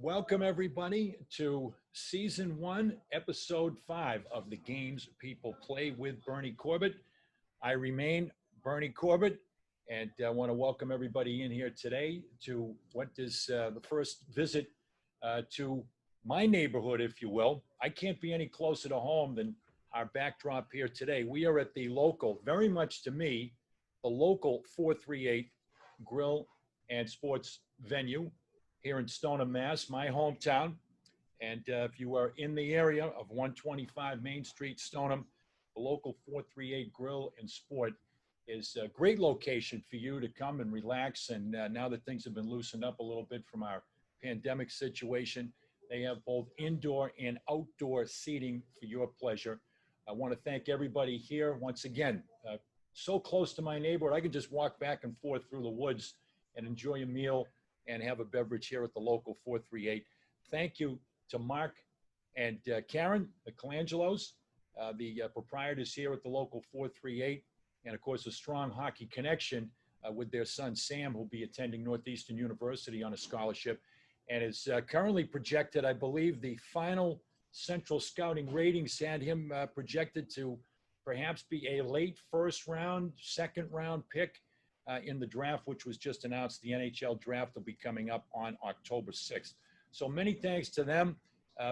Welcome, everybody, to Season 1, Episode 5 of the Games People Play with Bernie Corbett. I remain Bernie Corbett, and I want to welcome everybody in here today to what is the first visit to my neighborhood, if you will. I can't be any closer to home than our backdrop here today. We are at the local, very much to me, the local 438 Grill and Sports venue here in Stoneham, Mass, my hometown. And if you are in the area of 125 Main Street, Stoneham, the local 438 Grill and Sport is a great location for you to come and relax. And now that things have been loosened up a little bit from our pandemic situation, they have both indoor and outdoor seating for your pleasure. I want to thank everybody here once again. So close to my neighborhood, I can just walk back and forth through the woods and enjoy a meal and have a beverage here at the local 438. Thank you to Mark and Karen, the Colangelos, the proprietors here at the local 438, and of course a strong hockey connection with their son Sam, who'll be attending Northeastern University on a scholarship, and is currently projected, I believe, the final Central Scouting ratings had him projected to perhaps be a late first round, second round pick in the draft, which was just announced. The NHL draft will be coming up on October 6th. So many thanks to them.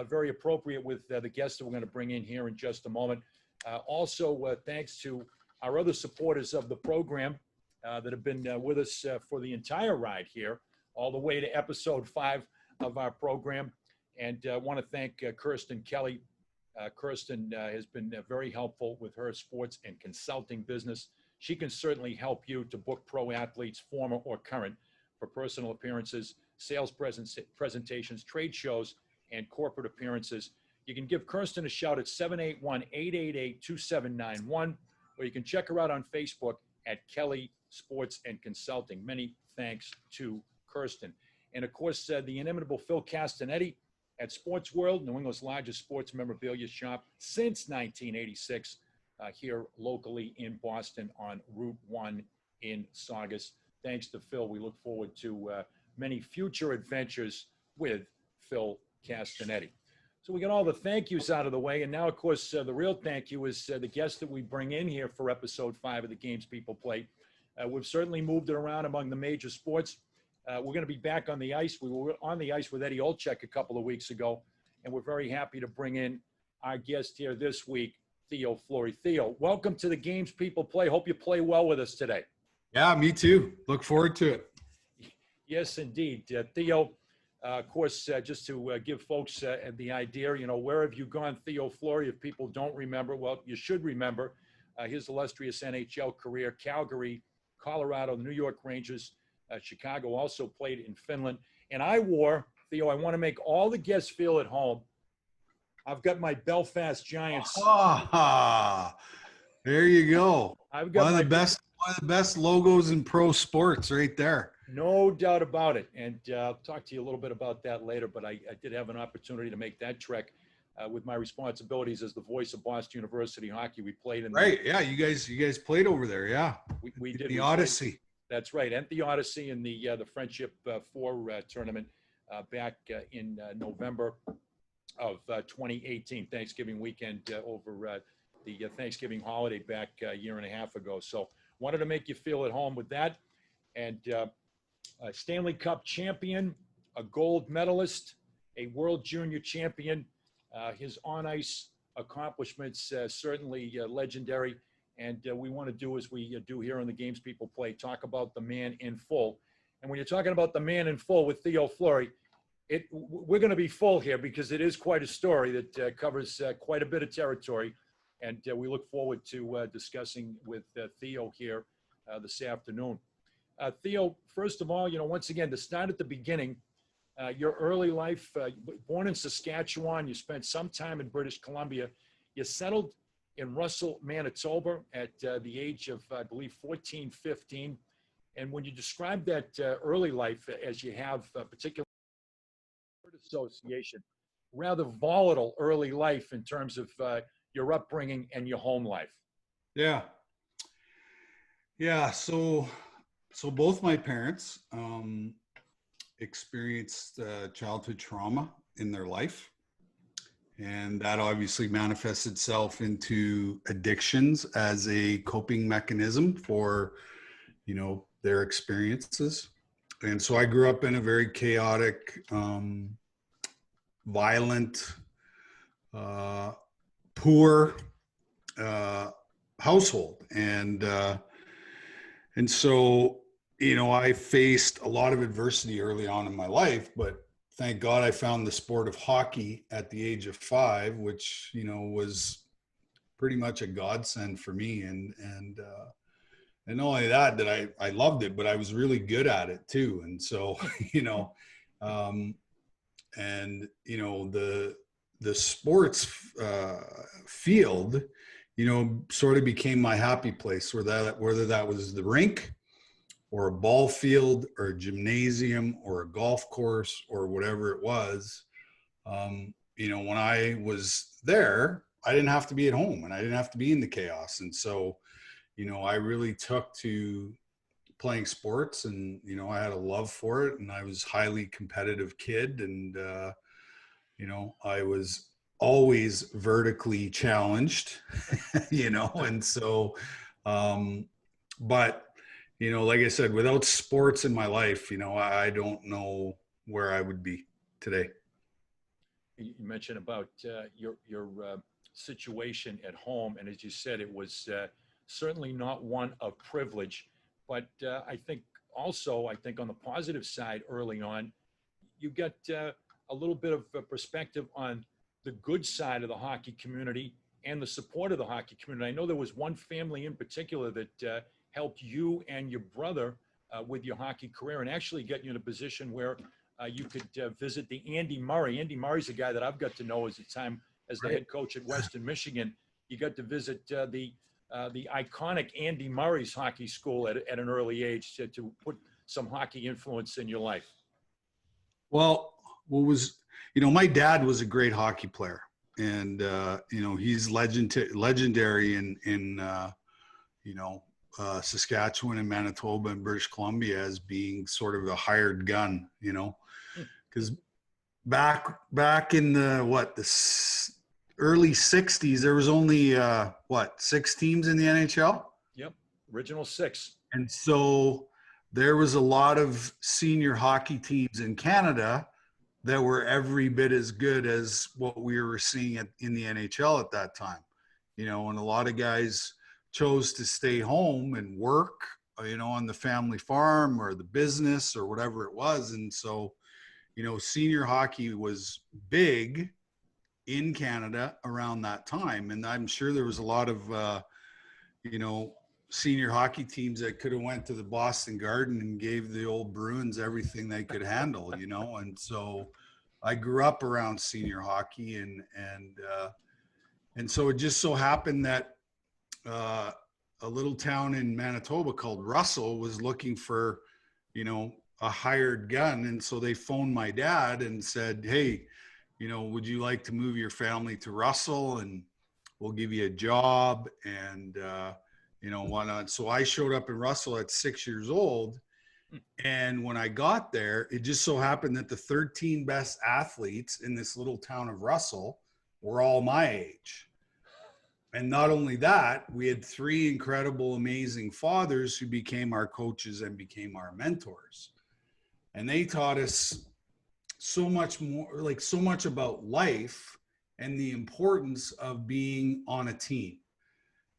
Very appropriate with the guests that we're going to bring in here in just a moment. Also, thanks to our other supporters of the program that have been with us for the entire ride here, all the way to episode 5 of our program. And I want to thank Kirsten Kelly. Kirsten has been very helpful with her sports and consulting business. She can certainly help you to book pro athletes, former or current, for personal appearances, sales presentations, trade shows, and corporate appearances. You can give Kirsten a shout at 781-888-2791, or you can check her out on Facebook at Kelly Sports and Consulting. Many thanks to Kirsten. And of course, the inimitable Phil Castanetti at Sports World, New England's largest sports memorabilia shop since 1986. Here locally in Boston on Route 1 in Saugus. Thanks to Phil. We look forward to many future adventures with Phil Castanetti. So we got all the thank yous out of the way. And now, of course, the real thank you is the guests that we bring in here for episode 5 of the Games People Play. We've certainly moved it around among the major sports. We're going to be back on the ice. We were on the ice with Eddie Olczyk a couple of weeks ago, and we're very happy to bring in our guest here this week, Theo Fleury. Theo, welcome to the Games People Play. Hope you play well with us today. Yeah, me too. Look forward to it. Yes, indeed. Theo, of course, just to give folks the idea, where have you gone, Theo Fleury? If people don't remember, well, you should remember his illustrious NHL career: Calgary, Colorado, the New York Rangers, Chicago, also played in Finland. And Theo, I want to make all the guests feel at home. I've got my Belfast Giants. There you go. I've got one of the best logos in pro sports right there. No doubt about it. And I'll talk to you a little bit about that later, but I did have an opportunity to make that trek with my responsibilities as the voice of Boston University hockey. We played in yeah, you guys played over there, yeah. We did the Odyssey. That's right, and the Odyssey in the Friendship 4 tournament back in November of 2018, Thanksgiving weekend over the Thanksgiving holiday back a year and a half ago. So wanted to make you feel at home with that. And a Stanley Cup champion, a gold medalist, a world junior champion. His on-ice accomplishments certainly legendary. And we want to do as we do here on the Games People Play, talk about the man in full. And when you're talking about the man in full with Theo Fleury, we're going to be full here because it is quite a story that covers quite a bit of territory. And we look forward to discussing with Theo here this afternoon. Theo, first of all, once again, to start at the beginning, your early life, born in Saskatchewan, you spent some time in British Columbia. You settled in Russell, Manitoba at the age of, I believe, 14, 15. And when you describe that early life as you have particular association, rather volatile early life in terms of your upbringing and your home life. Yeah. So both my parents experienced childhood trauma in their life. And that obviously manifests itself into addictions as a coping mechanism for, their experiences. And so I grew up in a very chaotic, violent, poor household. And so, I faced a lot of adversity early on in my life, but thank God I found the sport of hockey at the age of 5, which, was pretty much a godsend for me. And not only that I loved it, but I was really good at it too. And so, the sports field, sort of became my happy place, whether that was the rink or a ball field or a gymnasium or a golf course or whatever it was. When I was there, I didn't have to be at home and I didn't have to be in the chaos. And so, I really took to playing sports, and, I had a love for it, and I was a highly competitive kid. And, I was always vertically challenged, and so, but, like I said, without sports in my life, I don't know where I would be today. You mentioned about your situation at home, and as you said, it was certainly not one of privilege. But I think on the positive side, early on, you got a little bit of a perspective on the good side of the hockey community and the support of the hockey community. I know there was one family in particular that helped you and your brother with your hockey career, and actually get you in a position where you could visit the Andy Murray. Andy Murray's a guy that I've got to know as the head coach at Western Michigan. You got to visit the iconic Andy Murray's hockey school at an early age to put some hockey influence in your life. Well, my dad was a great hockey player, and he's legendary in Saskatchewan and Manitoba and British Columbia as being sort of a hired gun, because back in the early 60s, there was only 6 teams in the NHL. Yep, original 6. And so there was a lot of senior hockey teams in Canada that were every bit as good as what we were seeing in the NHL at that time, and a lot of guys chose to stay home and work, on the family farm or the business or whatever it was. And so, senior hockey was big in Canada around that time. And I'm sure there was a lot of, senior hockey teams that could have went to the Boston Garden and gave the old Bruins everything they could handle, And so I grew up around senior hockey, and so it just so happened that a little town in Manitoba called Russell was looking for, a hired gun. And so they phoned my dad and said, "Hey, would you like to move your family to Russell, and we'll give you a job and, why not?" So I showed up in Russell at 6 years old. And when I got there, it just so happened that the 13 best athletes in this little town of Russell were all my age. And not only that, we had 3 incredible, amazing fathers who became our coaches and became our mentors. And they taught us so much more, so much about life and the importance of being on a team.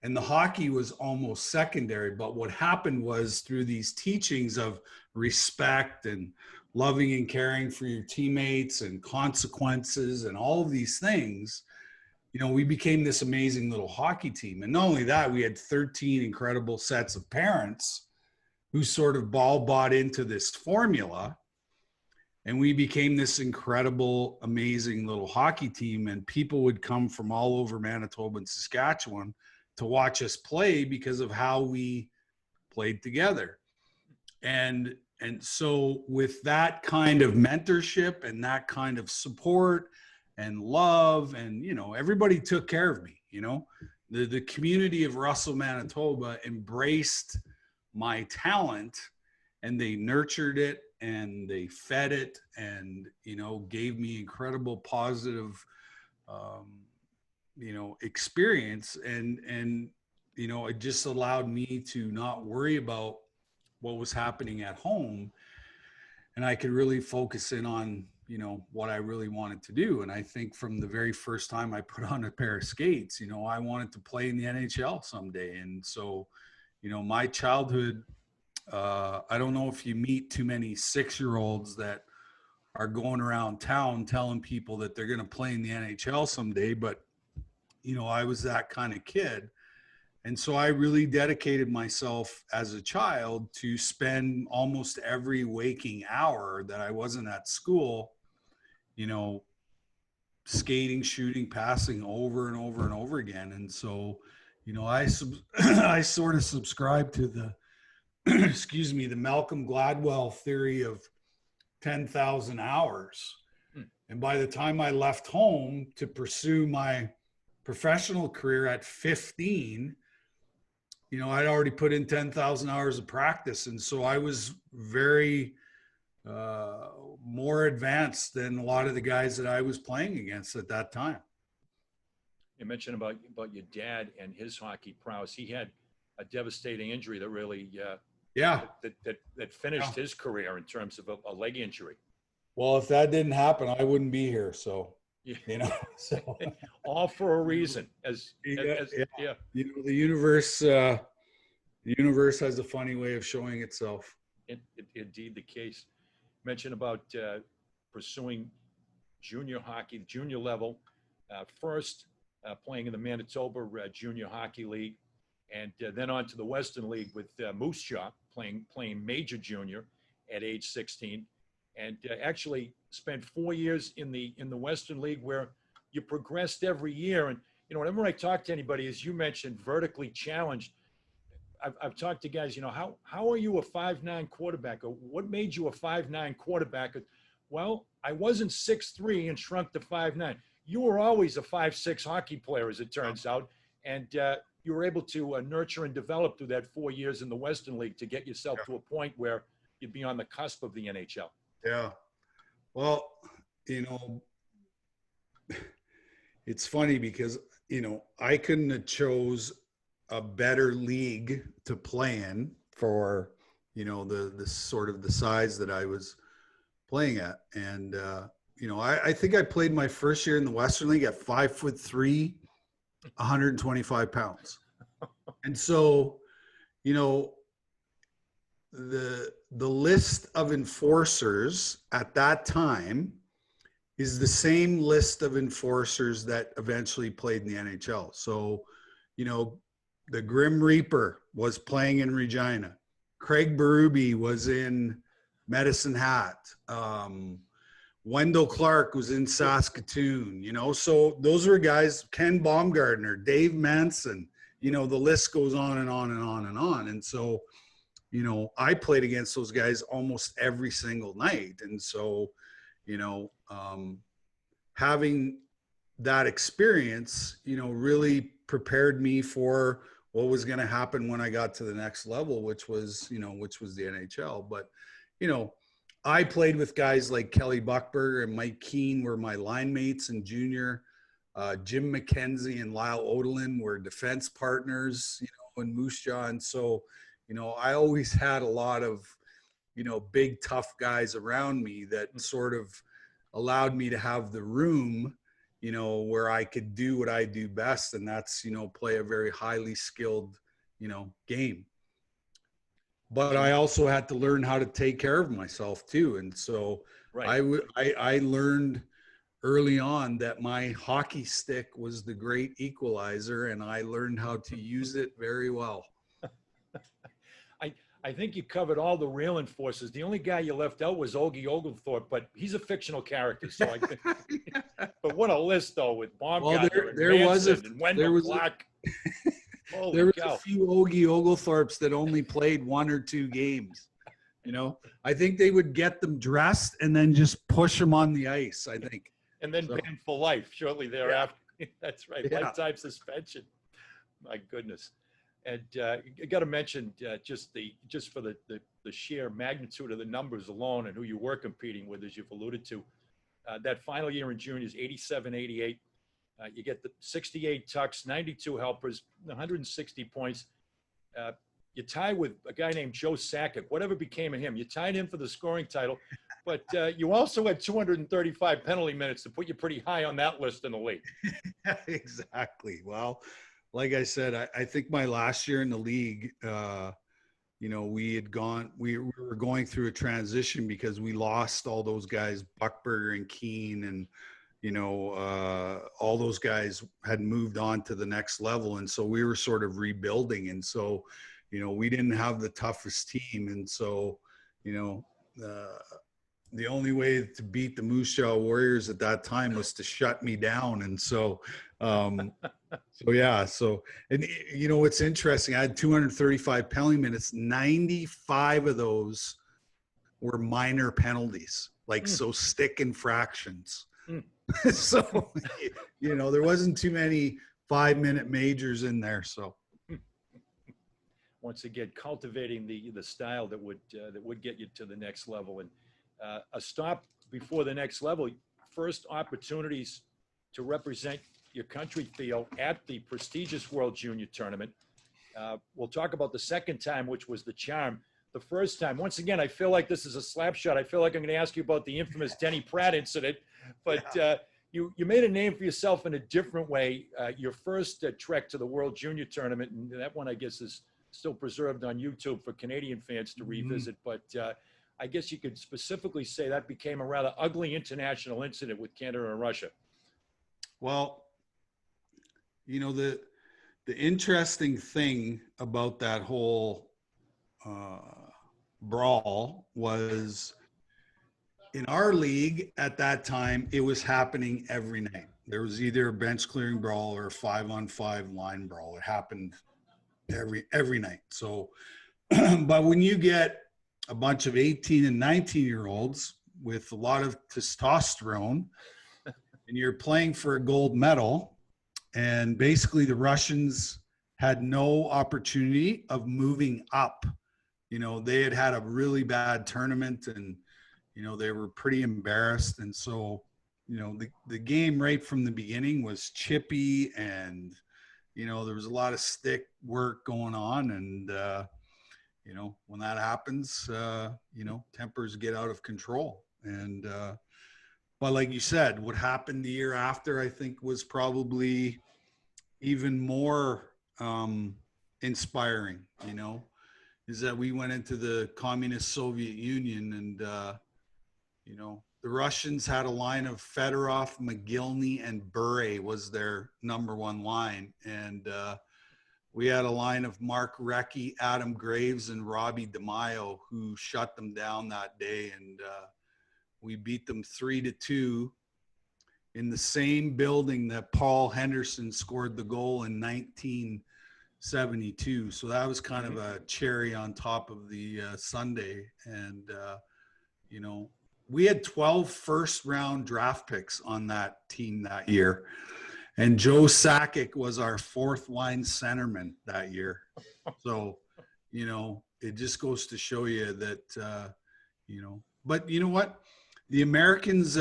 And the hockey was almost secondary. But what happened was, through these teachings of respect and loving and caring for your teammates and consequences and all of these things, we became this amazing little hockey team. And not only that, we had 13 incredible sets of parents who sort of all bought into this formula. And we became this incredible, amazing little hockey team. And people would come from all over Manitoba and Saskatchewan to watch us play because of how we played together. And so with that kind of mentorship and that kind of support and love, and, everybody took care of me, the community of Russell, Manitoba embraced my talent, and they nurtured it and they fed it, and, you know, gave me incredible positive, you know, experience. And, you know, it just allowed me to not worry about what was happening at home. And I could really focus in on, you know, what I really wanted to do. And I think from the very first time I put on a pair of skates, you know, I wanted to play in the NHL someday. And so, you know, my childhood, I don't know if you meet too many 6-year-olds that are going around town telling people that they're going to play in the NHL someday, but, you know, I was that kind of kid. And so I really dedicated myself as a child to spend almost every waking hour that I wasn't at school, you know, skating, shooting, passing over and over and over again. And so, you know, I sort of subscribe to the, excuse me, the Malcolm Gladwell theory of 10,000 hours. And by the time I left home to pursue my professional career at 15, you know, I'd already put in 10,000 hours of practice. And so I was very more advanced than a lot of the guys that I was playing against at that time. You mentioned about your dad and his hockey prowess. He had a devastating injury that really that finished his career in terms of a leg injury. Well, if that didn't happen, I wouldn't be here. So, you know, so all for a reason. You know, the universe has a funny way of showing itself. Indeed, the case. Mentioned about pursuing junior hockey, junior level, first playing in the Manitoba Junior Hockey League, and then on to the Western League with Moose Jaw, playing major junior at age 16, and actually spent 4 years in the Western League, where you progressed every year. And you know, whenever I talk to anybody, as you mentioned, vertically challenged, I've talked to guys, you know, how are you a 5'9" quarterback? Or what made you a 5'9" quarterback? Well, I wasn't 6'3" and shrunk to 5'9". You were always a 5'6" hockey player, as it turns out. And you were able to nurture and develop through that 4 years in the Western League to get yourself to a point where you'd be on the cusp of the NHL. Yeah. Well, you know, it's funny because, you know, I couldn't have chose a better league to play in for, you know, the sort of the size that I was playing at. And, you know, I think I played my first year in the Western League at 5'3", 125 pounds. And so, you know, the list of enforcers at that time is the same list of enforcers that eventually played in the NHL. So, you know, the Grim Reaper was playing in Regina. Craig Berube was in Medicine Hat. Wendell Clark was in Saskatoon, you know. So those are guys, Ken Baumgartner, Dave Manson, you know, the list goes on and on and on and on. And so, you know, I played against those guys almost every single night. And so, you know, having that experience, you know, really prepared me for what was going to happen when I got to the next level, which was the NHL. But, you know, I played with guys like Kelly Buckberger and Mike Keane were my line mates in junior. Jim McKenzie and Lyle Odelin were defense partners, you know, in Moose Jaw. And so, you know, I always had a lot of, you know, big, tough guys around me that sort of allowed me to have the room, you know, where I could do what I do best. And that's, you know, play a very highly skilled, you know, game. But I also had to learn how to take care of myself too. And so I learned early on that my hockey stick was the great equalizer, and I learned how to use it very well. I think you covered all the real enforcers. The only guy you left out was Ogie Oglethorpe, but he's a fictional character. So I think, but what a list though, with Baumgartner and Wendell Clark. There was a few Ogie Oglethorpes that only played 1 or 2 games. You know, I think they would get them dressed and then just push them on the ice, I think. And then banned for life shortly thereafter. Yeah. That's right. Yeah. Lifetime suspension. My goodness. And you got to mention just for the sheer magnitude of the numbers alone and who you were competing with, as you've alluded to. That final year in juniors, 87, 88, you get the 68 tucks, 92 helpers, 160 points. You tie with a guy named Joe Sakic. Whatever became of him, you tied him for the scoring title, but you also had 235 penalty minutes to put you pretty high on that list in the league. Exactly. Well, like I said, I think my last year in the league, we were going through a transition because we lost all those guys, Buckberger and Keene, and all those guys had moved on to the next level. And so we were sort of rebuilding. And so, we didn't have the toughest team. And so, the only way to beat the Moose Jaw Warriors at that time was to shut me down. And so, and what's interesting, I had 235 penalty minutes. 95 of those were minor penalties, so stick infractions. So, there wasn't too many 5-minute majors in there. So once again, cultivating the style that would get you to the next level. And a stop before the next level, first opportunities to represent your country, Theo, at the prestigious World Junior Tournament. We'll talk about the second time, which was the charm. The first time, once again, I feel like this is a slap shot. I feel like I'm going to ask you about the infamous Denny Pratt incident, but you made a name for yourself in a different way. Your first trek to the World Junior Tournament, and that one, I guess, is still preserved on YouTube for Canadian fans to revisit. But I guess you could specifically say that became a rather ugly international incident with Canada and Russia. Well, the interesting thing about that whole brawl was, in our league at that time, it was happening every night. There was either a bench clearing brawl or a 5-on-5 line brawl. It happened every night. So, but when you get a bunch of 18 and 19-year-olds with a lot of testosterone and you're playing for a gold medal, and basically the Russians had no opportunity of moving up. They had a really bad tournament, and they were pretty embarrassed. And so, the game right from the beginning was chippy, and there was a lot of stick work going on. And when that happens, tempers get out of control. And but like you said, what happened the year after, I think, was probably even more inspiring, is that we went into the communist Soviet Union, and the Russians had a line of Fedorov, McGillney, and Bure was their number one line. And we had a line of Mark Recchi, Adam Graves, and Robbie DeMaio, who shut them down that day. And we beat them 3-2 in the same building that Paul Henderson scored the goal in 1972. So that was kind of a cherry on top of the sundae. And, we had 12 first-round draft picks on that team that year. And Joe Sakic was our fourth-line centerman that year. So, it just goes to show you that, but you know what? The Americans,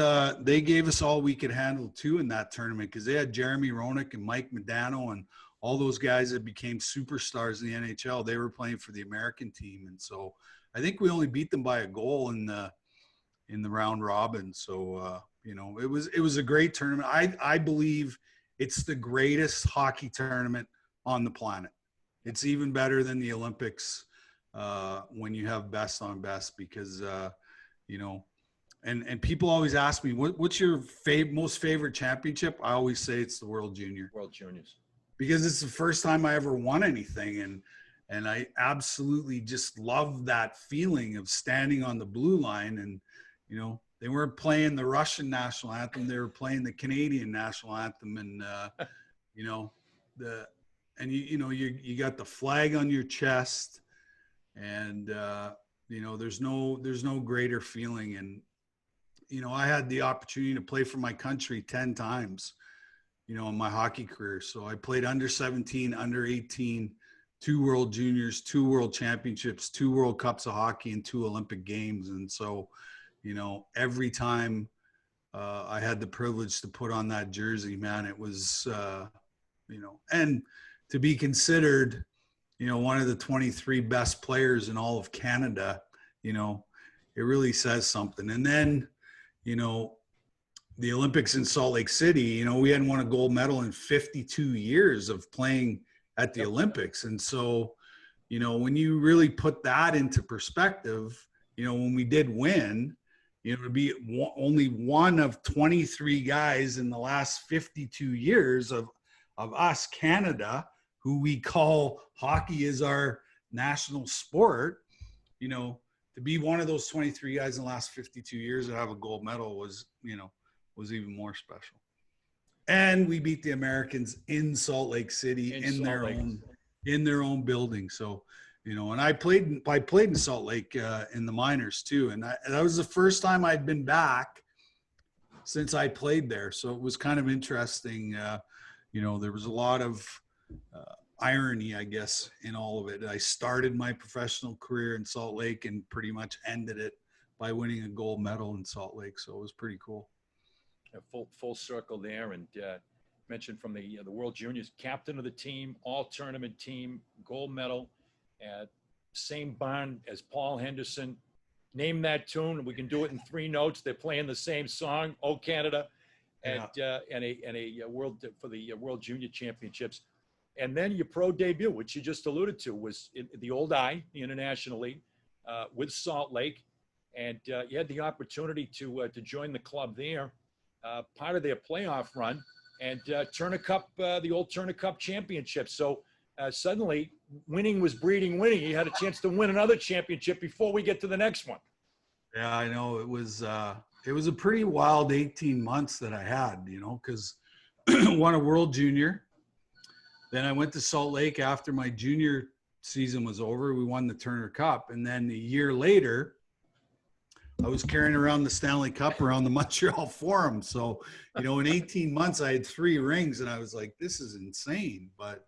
they gave us all we could handle, too, in that tournament, because they had Jeremy Roenick and Mike Modano and all those guys that became superstars in the NHL. They were playing for the American team. And so I think we only beat them by a goal in the round robin. So, it was a great tournament. I believe it's the greatest hockey tournament on the planet. It's even better than the Olympics when you have best on best, because, and people always ask me, what's your most favorite championship? I always say it's the World Junior. World Juniors. Because it's the first time I ever won anything. And I absolutely just love that feeling of standing on the blue line. And, they weren't playing the Russian national anthem. They were playing the Canadian national anthem. And, you got the flag on your chest, and, there's no greater feeling. And, I had the opportunity to play for my country 10 times, in my hockey career. So I played under 17, under 18, 2 World Juniors, 2 World Championships, 2 World Cups of hockey, and 2 Olympic Games. And so, every time I had the privilege to put on that jersey, man, it was, and to be considered, one of the 23 best players in all of Canada, it really says something. And then, the Olympics in Salt Lake City, we hadn't won a gold medal in 52 years of playing at the Olympics. And so, when you really put that into perspective, when we did win, to be only one of 23 guys in the last 52 years of us, Canada, who we call hockey is our national sport, to be one of those 23 guys in the last 52 years that have a gold medal was even more special. And we beat the Americans in Salt Lake City in their own building. So, and I played in Salt Lake in the minors too. And that was the first time I'd been back since I played there. So it was kind of interesting. There was a lot of irony, I guess, in all of it. I started my professional career in Salt Lake and pretty much ended it by winning a gold medal in Salt Lake. So it was pretty cool. Full circle there. And mentioned from the World Juniors, captain of the team, all tournament team, gold medal, same barn as Paul Henderson. Name that tune. We can do it in 3 notes. They're playing the same song, "Oh Canada," and a world for the World Junior Championships. And then your pro debut, which you just alluded to, was in the Old I, the International League, with Salt Lake, and you had the opportunity to join the club there, part of their playoff run, and Turner Cup, the old Turner Cup championship. So suddenly, winning was breeding winning. You had a chance to win another championship before we get to the next one. Yeah, I know. It was a pretty wild 18 months that I had, because won a World Junior. Then I went to Salt Lake after my junior season was over. We won the Turner Cup. And then a year later, I was carrying around the Stanley Cup around the Montreal Forum. So, in 18 months, I had 3 rings, and I was like, this is insane. But,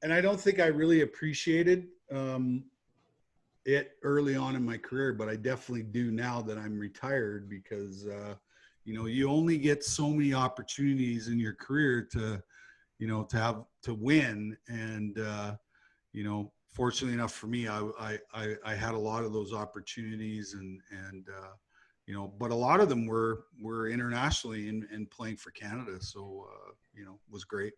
I don't think I really appreciated it early on in my career, but I definitely do now that I'm retired, because you only get so many opportunities in your career to win. And, fortunately enough for me, I had a lot of those opportunities, and but a lot of them were internationally and playing for Canada. So, it was great.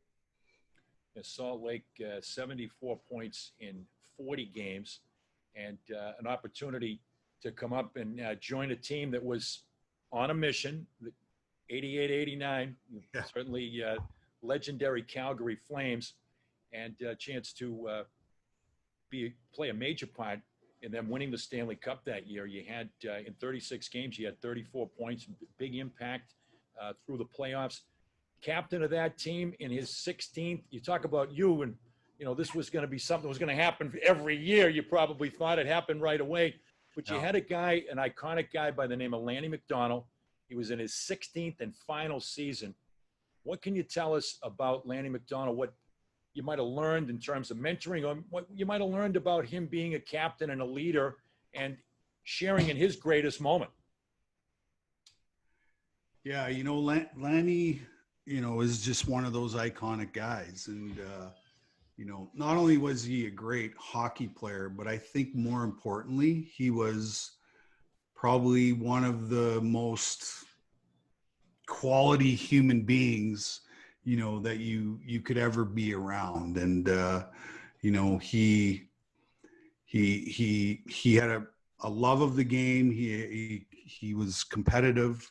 Salt Lake, 74 points in 40 games, and an opportunity to come up and join a team that was on a mission, 88-89, certainly legendary Calgary Flames, and a chance to play a major part in them winning the Stanley Cup that year. You had, in 36 games, you had 34 points, big impact through the playoffs. Captain of that team in his 16th. You talk about you, and this was going to be something that was going to happen every year. You probably thought it happened right away, but you had a guy, an iconic guy by the name of Lanny McDonald. He was in his 16th and final season. What can you tell us about Lanny McDonald? What you might have learned in terms of mentoring, or what you might have learned about him being a captain and a leader and sharing in his greatest moment? Yeah, Lanny, is just one of those iconic guys. And, not only was he a great hockey player, but I think more importantly, he was probably one of the most quality human beings, that you could ever be around. And, he had a love of the game. He was competitive,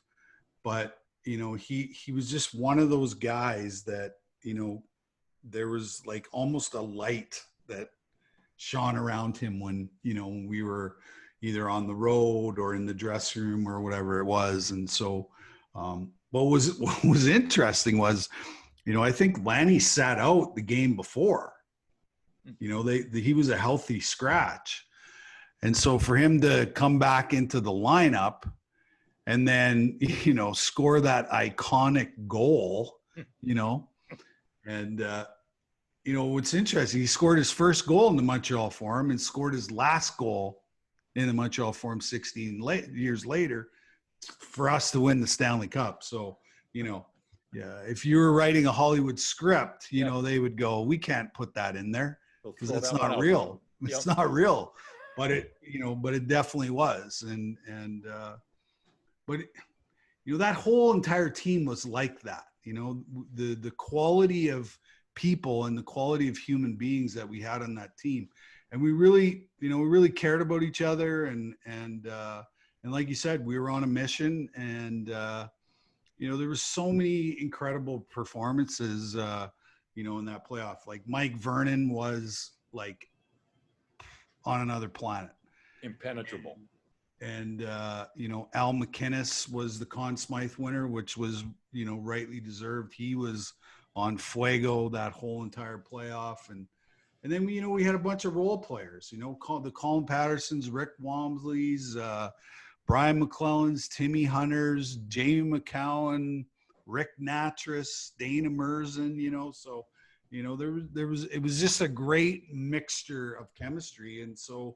but, he was just one of those guys that, there was like almost a light that shone around him when, we were either on the road or in the dressing room or whatever it was. And so, what was interesting was, I think Lanny sat out the game before, he was a healthy scratch. And so for him to come back into the lineup and then, score that iconic goal, and you know, what's interesting, he scored his first goal in the Montreal Forum and scored his last goal in the Montreal Forum 16 years later for us to win the Stanley Cup. So, you know, yeah, if you were writing a Hollywood script, you know, they would go, we can't put that in there because it's not real. It's not real. But it, you know, but it definitely was. But you know, that whole entire team was like that. You know, the quality of people and the quality of human beings that we had on that team, and we really, you know, we really cared about each other, and like you said, we were on a mission, and you know, there was so many incredible performances, you know, in that playoff. Like Mike Vernon was like on another planet, impenetrable. And you know, Al McInnes was the Conn Smythe winner, which was, you know, rightly deserved. He was on fuego that whole entire playoff, and then, you know, we had a bunch of role players, you know, the Colin Pattersons, Rick Walmsley's, Brian McClellan's, Timmy Hunters, Jamie McCowan, Rick Natras, Dana Merzen, you know. So, you know, it was just a great mixture of chemistry. And so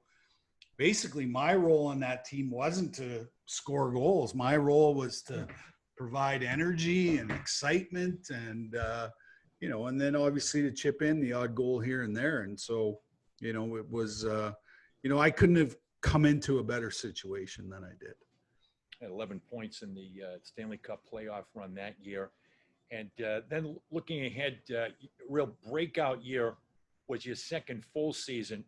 basically my role on that team wasn't to score goals. My role was to provide energy and excitement, and you know, and then obviously to chip in the odd goal here and there. And so, you know, it was, you know, I couldn't have come into a better situation than I did. Had 11 points in the Stanley Cup playoff run that year. And then looking ahead, real breakout year was your second full season.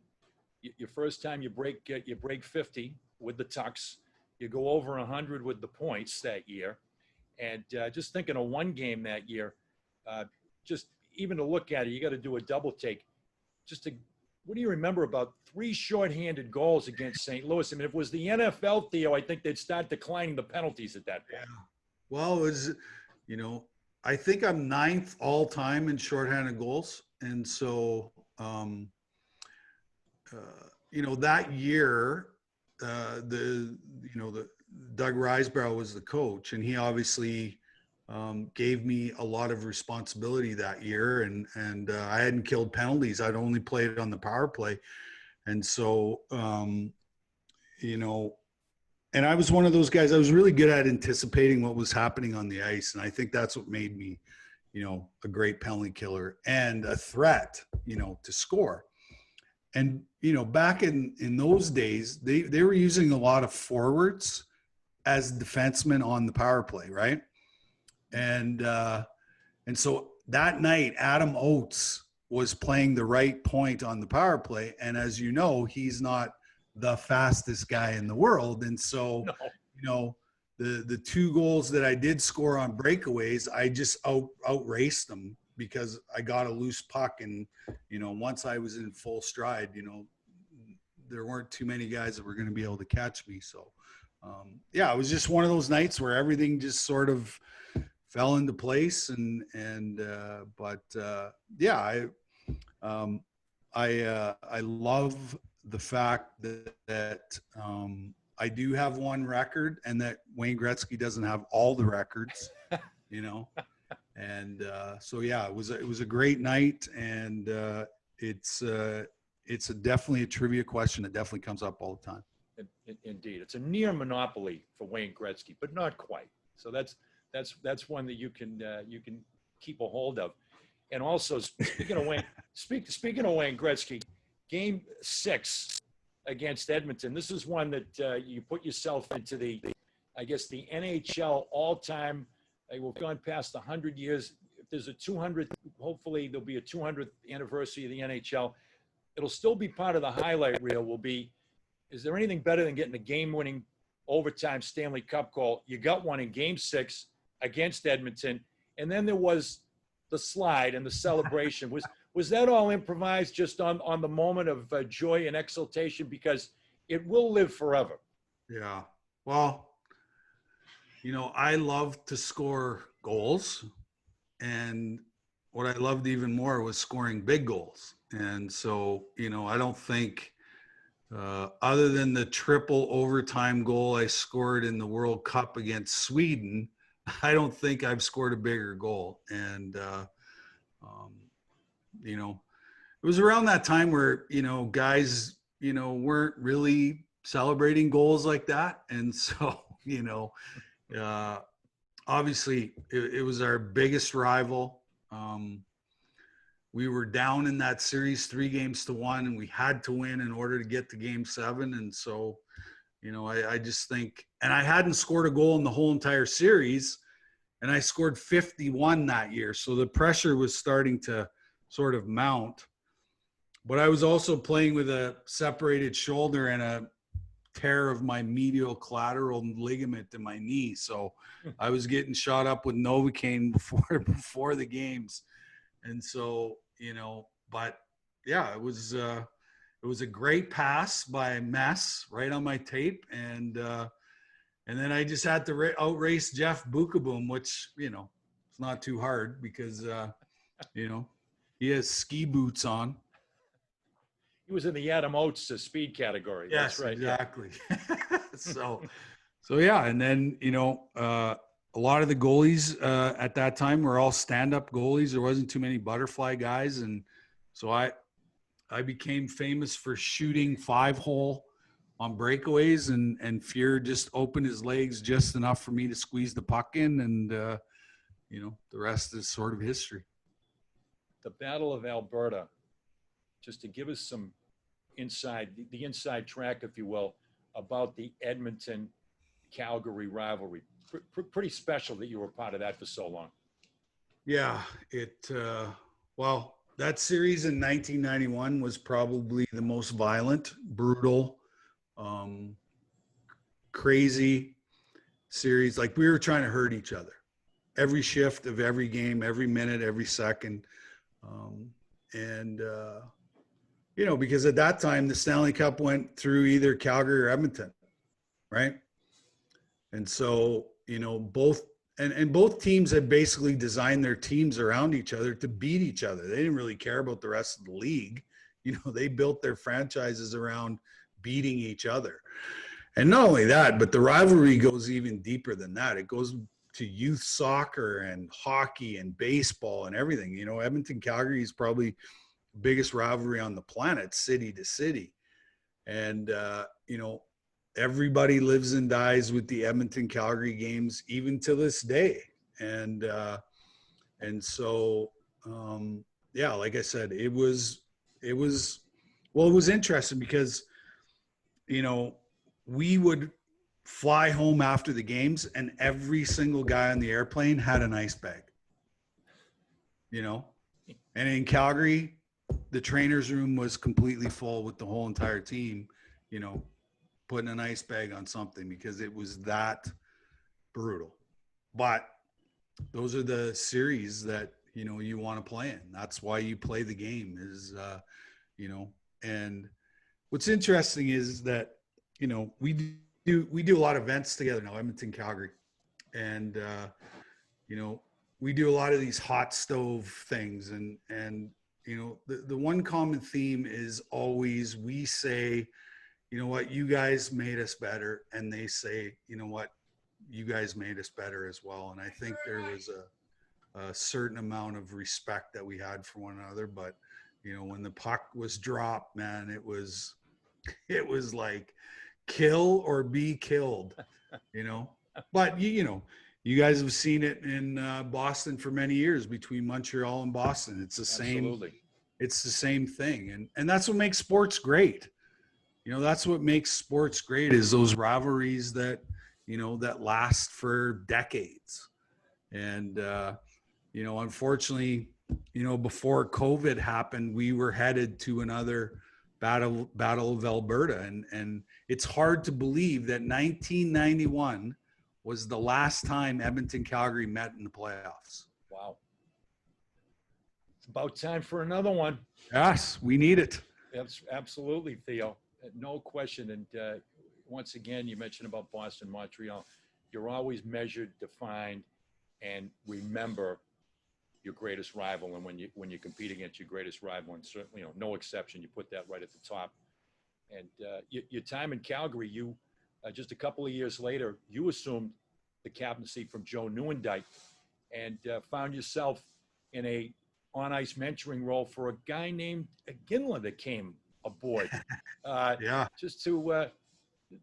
Your first time you break 50 with the Tucks. You go over 100 with the points that year. And just thinking of one game that year, just even to look at it, you got to do a double take. What do you remember about 3 shorthanded goals against St. Louis? I mean, if it was the NFL, Theo, I think they'd start declining the penalties at that point. Yeah. Well, it was, you know, I think I'm 9th all time in shorthanded goals. And so, you know, that year, the Doug Risebrough was the coach, and he obviously gave me a lot of responsibility that year, and I hadn't killed penalties. I'd only played on the power play. And so, you know, and I was one of those guys, I was really good at anticipating what was happening on the ice. And I think that's what made me, you know, a great penalty killer and a threat, you know, to score. And, you know, back in those days, they were using a lot of forwards as defensemen on the power play, right? And so that night, Adam Oates was playing the right point on the power play. And as you know, he's not the fastest guy in the world. And so, you know, the 2 goals that I did score on breakaways, I just outraced them because I got a loose puck. And, you know, once I was in full stride, you know, there weren't too many guys that were going to be able to catch me. So, yeah, it was just one of those nights where everything just sort of fell into place. But yeah, I love the fact that I do have one record, and that Wayne Gretzky doesn't have all the records, you know. And so yeah, it was a great night, and it's definitely a trivia question that definitely comes up all the time. Indeed, it's a near monopoly for Wayne Gretzky, but not quite. So that's one that you can keep a hold of. And also, speaking of Wayne Gretzky, Game 6 against Edmonton. This is one that you put yourself into the NHL all-time. We've gone past 100 years. If there's a 200th, hopefully there'll be a 200th anniversary of the NHL. It'll still be part of the highlight reel. Is there anything better than getting a game-winning overtime Stanley Cup goal? You got one in Game 6 against Edmonton, and then there was the slide and the celebration. Was that all improvised, just on the moment of joy and exultation? Because it will live forever. Yeah. Well, you know, I love to score goals, and what I loved even more was scoring big goals. And so, you know, I don't think other than the triple overtime goal I scored in the World Cup against Sweden, I don't think I've scored a bigger goal. And, you know, it was around that time where, guys, weren't really celebrating goals like that. And so, uh, obviously it was our biggest rival. We were down in that series 3-1, and we had to win in order to get to game 7. And so, I just think, and I hadn't scored a goal in the whole entire series, and I scored 51 that year. So the pressure was starting to sort of mount. But I was also playing with a separated shoulder and a tear of my medial collateral ligament in my knee. So I was getting shot up with Novocaine before the games. And so, but yeah, it was a great pass by Mess right on my tape. And then I just had to outrace Jeff Bukaboom, which, it's not too hard because, he has ski boots on. He was in the Adam Oates speed category. Yes, that's right. Exactly. so yeah. And then, a lot of the goalies at that time were all stand-up goalies. There wasn't too many butterfly guys. And so I became famous for shooting 5-hole on breakaways, and Fuhr just opened his legs just enough for me to squeeze the puck in. And, the rest is sort of history. The Battle of Alberta, just to give us some the inside track, if you will, about the Edmonton-Calgary rivalry. Pretty special that you were part of that for so long. Yeah, well, that series in 1991 was probably the most violent, brutal, crazy series. Like, we were trying to hurt each other every shift of every game, every minute, every second. Because at that time the Stanley Cup went through either Calgary or Edmonton, right? And so, both teams had basically designed their teams around each other to beat each other. They didn't really care about the rest of the league. They built their franchises around beating each other. And not only that, but the rivalry goes even deeper than that. It goes to youth soccer and hockey and baseball and everything. Edmonton Calgary is probably the biggest rivalry on the planet, city to city. And, everybody lives and dies with the Edmonton Calgary games, even to this day. And so, like I said, it was interesting because, we would fly home after the games and every single guy on the airplane had an ice bag, and in Calgary, the trainer's room was completely full with the whole entire team, putting an ice bag on something because it was that brutal. But those are the series that, you want to play in. That's why you play the game is, and what's interesting is that, we do a lot of events together now, Edmonton, Calgary. And, we do a lot of these hot stove things and, the one common theme is always, we say, what, you guys made us better. And they say, what, you guys made us better as well. And I think there was a certain amount of respect that we had for one another. But, when the puck was dropped, man, it was like kill or be killed, But, you guys have seen it in Boston for many years between Montreal and Boston. It's the same. Absolutely. It's the same thing. And that's what makes sports great. That's what makes sports great is those rivalries that, that last for decades. And, unfortunately, before COVID happened, we were headed to another battle of Alberta. And it's hard to believe that 1991 was the last time Edmonton Calgary met in the playoffs. Wow. It's about time for another one. Yes, we need it. That's absolutely, Theo. No question. And once again, you mentioned about Boston, Montreal. You're always measured, defined, and remember your greatest rival. And when you compete against your greatest rival, and certainly, no exception, you put that right at the top. And your time in Calgary, you just a couple of years later, you assumed the captaincy from Joe Nieuwendyk and found yourself in a on-ice mentoring role for a guy named Ginla that came aboard. Uh, Yeah.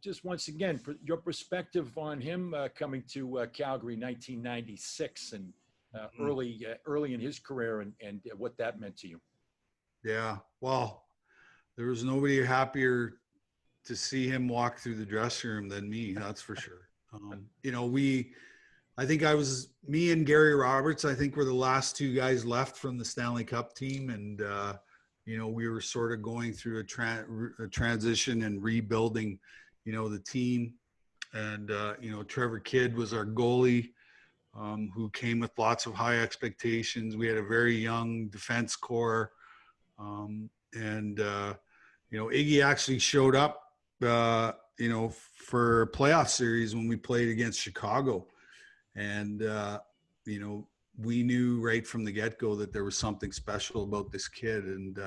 just once again, your perspective on him coming to Calgary 1996 and early in his career and what that meant to you. Yeah. Well, there was nobody happier to see him walk through the dressing room than me. That's for sure. You know, I think me and Gary Roberts, I think were the last two guys left from the Stanley Cup team. And, you know, we were sort of going through a transition and rebuilding, you know, the team. And, you know, Trevor Kidd was our goalie, who came with lots of high expectations. We had a very young defense core. And, you know, Iggy actually showed up, you know, for a playoff series when we played against Chicago. And, you know, we knew right from the get-go that there was something special about this kid. And,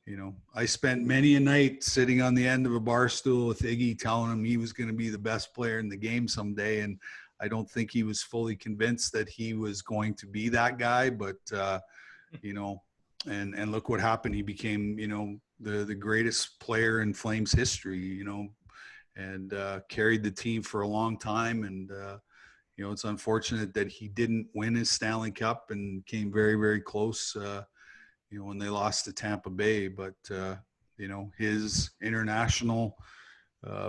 you know, I spent many a night sitting on the end of a bar stool with Iggy telling him he was going to be the best player in the game someday. And I don't think he was fully convinced that he was going to be that guy. But, you know, and look what happened. He became, you know, the greatest player in Flames history, you know, and carried the team for a long time. And, you know, it's unfortunate that he didn't win his Stanley Cup and came very, very close, you know, when they lost to Tampa Bay. But, you know, his international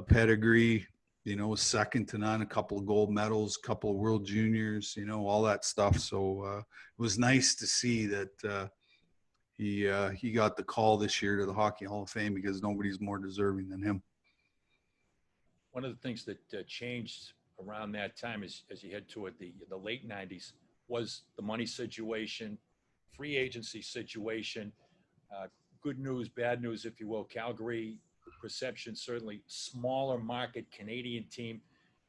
pedigree, you know, was second to none, a couple of gold medals, a couple of World Juniors, you know, all that stuff. So it was nice to see that he got the call this year to the Hockey Hall of Fame because nobody's more deserving than him. One of the things that changed around that time as you head toward the late 90s was the money situation, free agency situation, good news, bad news, if you will. Calgary perception, certainly smaller market Canadian team.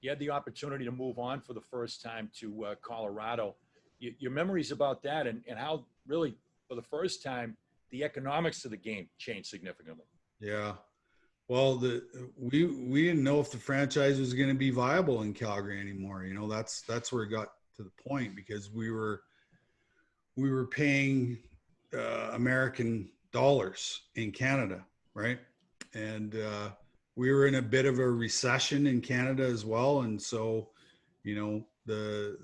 You had the opportunity to move on for the first time to Colorado. Your memories about that and how really for the first time the economics of the game changed significantly. Yeah. Well, we didn't know if the franchise was going to be viable in Calgary anymore. You know, that's where it got to the point because we were paying American dollars in Canada, right? And we were in a bit of a recession in Canada as well, and so, you know, the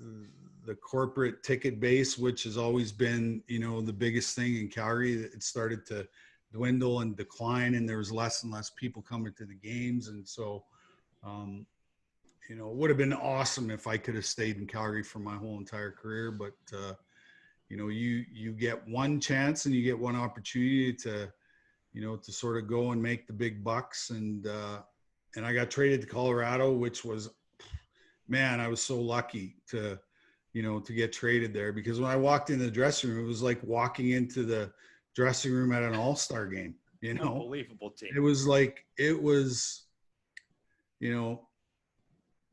corporate ticket base, which has always been, you know, the biggest thing in Calgary, it started to dwindle and decline, and there was less and less people coming to the games. And so, you know, it would have been awesome if I could have stayed in Calgary for my whole entire career. But, you know, you get one chance and you get one opportunity to, you know, to sort of go and make the big bucks. And I got traded to Colorado, which was, man, I was so lucky to, you know, to get traded there, because when I walked in the dressing room, it was like walking into the dressing room at an all-star game, you know. Unbelievable team. It was, you know,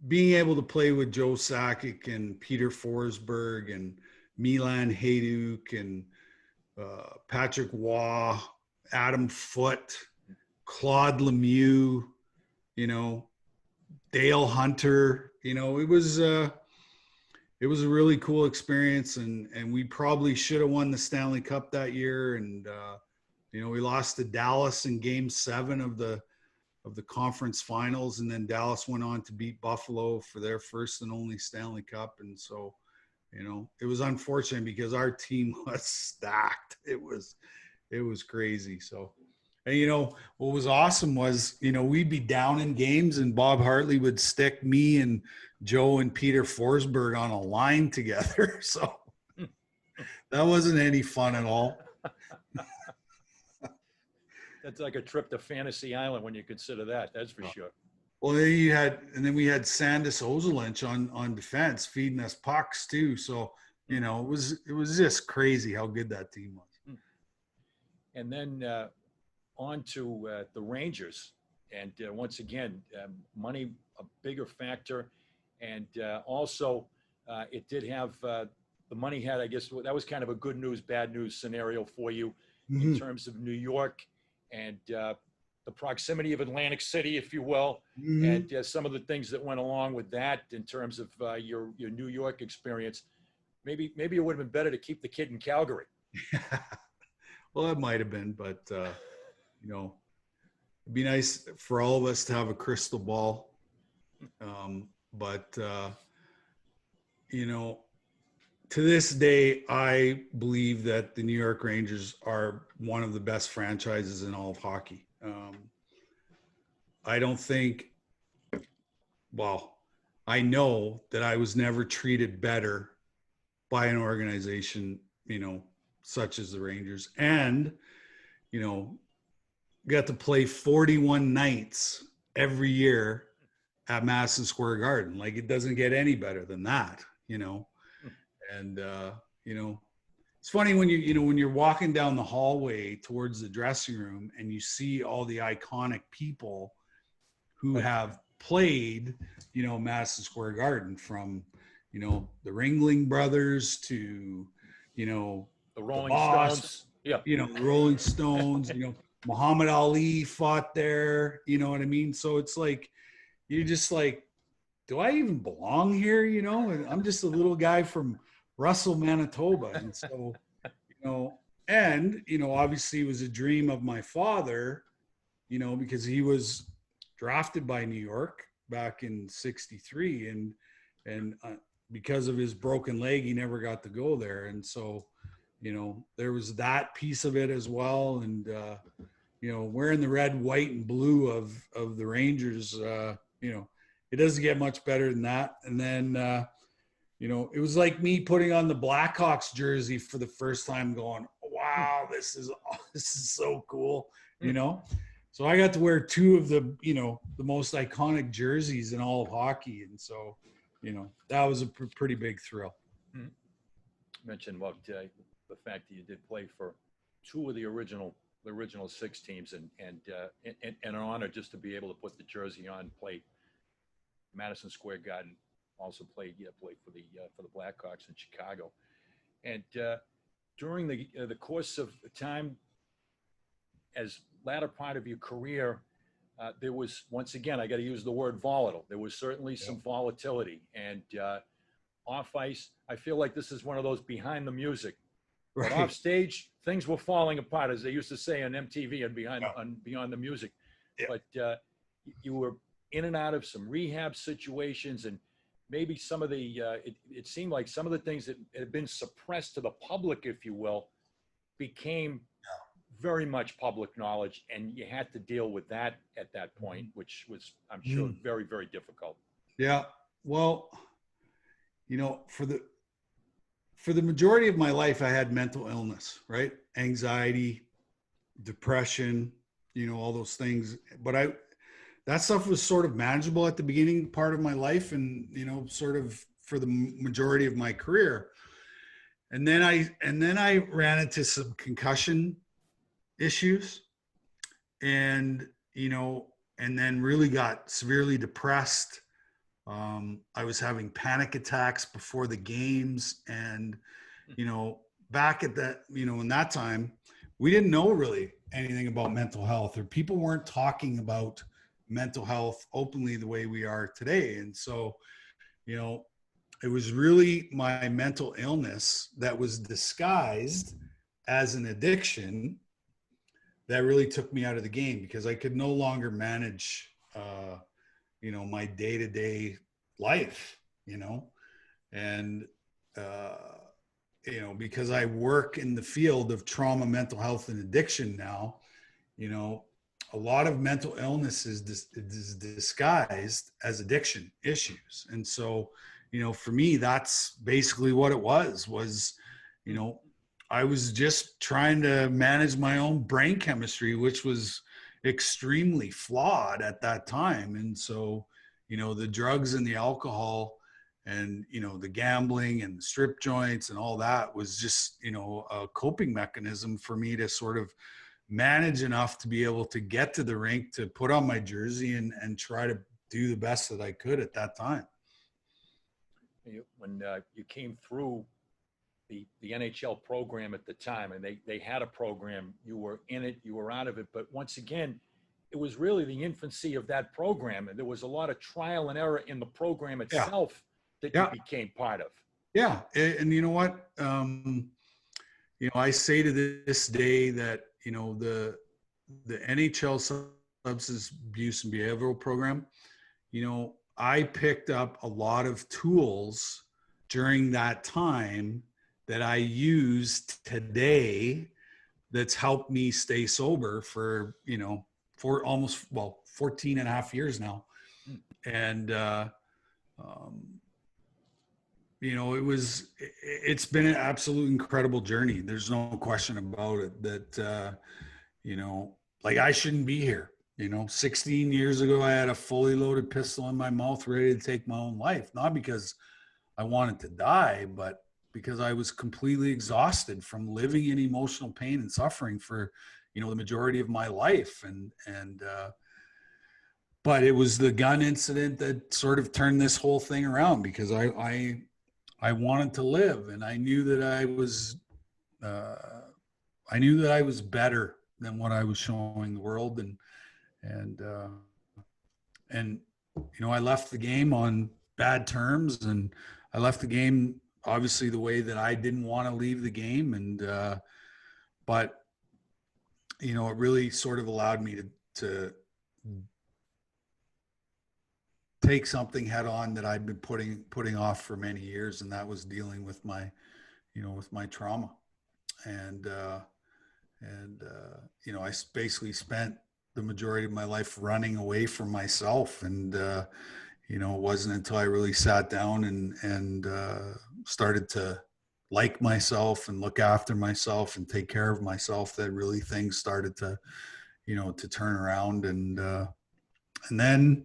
being able to play with Joe Sakic and Peter Forsberg and Milan Hajduk and Patrick Waugh, Adam Foote, Claude Lemieux, you know, Dale Hunter, you know, it was a really cool experience, and we probably should have won the Stanley Cup that year. And you know, we lost to Dallas in Game 7 of the conference finals, and then Dallas went on to beat Buffalo for their first and only Stanley Cup. And so, you know, it was unfortunate because our team was stacked. It was crazy. So, and you know, what was awesome was, you know, we'd be down in games and Bob Hartley would stick me and Joe and Peter Forsberg on a line together. So that wasn't any fun at all. That's like a trip to Fantasy Island when you consider that. That's for sure. Well, then we had Sandis Ozolinsh on defense feeding us pucks too. So, you know, it was just crazy how good that team was. And then on to the Rangers. And once again, money a bigger factor. And also it did have the money had, I guess, that was kind of a good news, bad news scenario for you in terms of New York and the proximity of Atlantic City, if you will, and some of the things that went along with that in terms of your New York experience. Maybe it would have been better to keep the kid in Calgary. Well, it might have been, but it'd be nice for all of us to have a crystal ball. But you know, to this day, I believe that the New York Rangers are one of the best franchises in all of hockey. I don't think, well, I know that I was never treated better by an organization, such as the Rangers. And, got to play 41 nights every year at Madison Square Garden. Like, it doesn't get any better than that, And, it's funny when when you're walking down the hallway towards the dressing room and you see all the iconic people who have played, Madison Square Garden, from, the Ringling Brothers to, the Rolling Boss, Stones. Yeah. The Rolling Stones, Muhammad Ali fought there, you know what I mean? So it's like, you're just like, do I even belong here? And I'm just a little guy from Russell, Manitoba. And so, obviously it was a dream of my father, because he was drafted by New York back in '63, and because of his broken leg, he never got to go there. And so, there was that piece of it as well. And, wearing the red, white, and blue of the Rangers, it doesn't get much better than that. And then, it was like me putting on the Blackhawks jersey for the first time, going, wow, this is so cool, So I got to wear two of the, the most iconic jerseys in all of hockey. And so, that was a pretty big thrill. You mentioned about the fact that you did play for two of the original six teams, and an honor just to be able to put the jersey on, play Madison Square Garden, also played for the Blackhawks in Chicago. And during the course of the time, as latter part of your career, there was, once again, I got to use the word volatile. There was certainly some volatility, and off ice, I feel like this is one of those behind the music. Right. But off stage, things were falling apart, as they used to say on MTV and Beyond the Music. Yeah. But you were in and out of some rehab situations, and maybe some of the it seemed like some of the things that had been suppressed to the public, if you will, became very much public knowledge, and you had to deal with that at that point, which was, I'm sure, very, very difficult. Yeah. Well, for the majority of my life, I had mental illness, right? Anxiety, depression, all those things. But that stuff was sort of manageable at the beginning part of my life, and, sort of for the majority of my career. And then I ran into some concussion issues, and, and then really got severely depressed. I was having panic attacks before the games, and, back at that, in that time, we didn't know really anything about mental health, or people weren't talking about mental health openly the way we are today. And so, it was really my mental illness that was disguised as an addiction that really took me out of the game, because I could no longer manage, my day-to-day life, and, because I work in the field of trauma, mental health, and addiction now, a lot of mental illness is disguised as addiction issues. And so, for me, that's basically what it was, I was just trying to manage my own brain chemistry, which was extremely flawed at that time. And so, the drugs and the alcohol and, the gambling and the strip joints and all that was just, a coping mechanism for me to sort of manage enough to be able to get to the rink, to put on my jersey and try to do the best that I could at that time. When you came through the NHL program at the time, and they had a program, you were in it, you were out of it, but once again, it was really the infancy of that program, and there was a lot of trial and error in the program itself that you became part of. Yeah. And you know what? I say to this day that, the NHL substance abuse and behavioral program, I picked up a lot of tools during that time that I use today that's helped me stay sober for, for almost, 14 and a half years now. And, um, it's been an absolute incredible journey. There's no question about it that, like I shouldn't be here. 16 years ago, I had a fully loaded pistol in my mouth, ready to take my own life, not because I wanted to die, but because I was completely exhausted from living in emotional pain and suffering for, the majority of my life. But it was the gun incident that sort of turned this whole thing around, because I wanted to live, and I knew that I was better than what I was showing the world. And I left the game on bad terms, and I left the game obviously the way that I didn't want to leave the game. But it really sort of allowed me to take something head on that I'd been putting off for many years. And that was dealing with my trauma. And I basically spent the majority of my life running away from myself. And, it wasn't until I really sat down and started to like myself and look after myself and take care of myself that really things started to, to turn around. And then,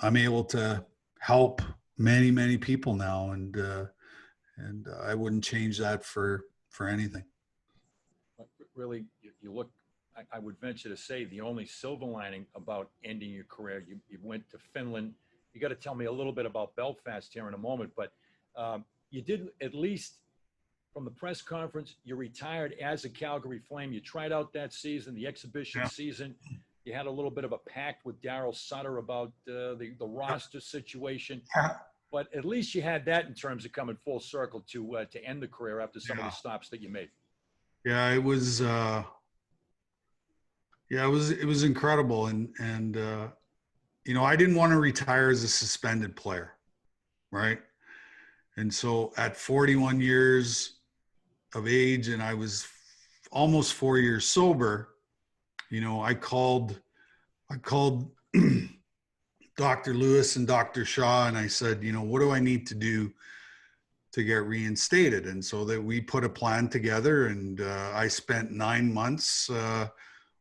I'm able to help many, many people now. And I wouldn't change that for anything. Really, you look, I would venture to say the only silver lining about ending your career, you went to Finland. You got to tell me a little bit about Belfast here in a moment, but you did, at least from the press conference, you retired as a Calgary Flame. You tried out that season, the exhibition season. You had a little bit of a pact with Daryl Sutter about the roster situation. But at least you had that in terms of coming full circle to end the career after some of the stops that you made. Yeah, it was it was incredible. And I didn't want to retire as a suspended player, right? And so at 41 years of age, and I was almost 4 years sober, I called Dr. Lewis and Dr. Shaw, and I said, what do I need to do to get reinstated? And so that we put a plan together, and I spent 9 months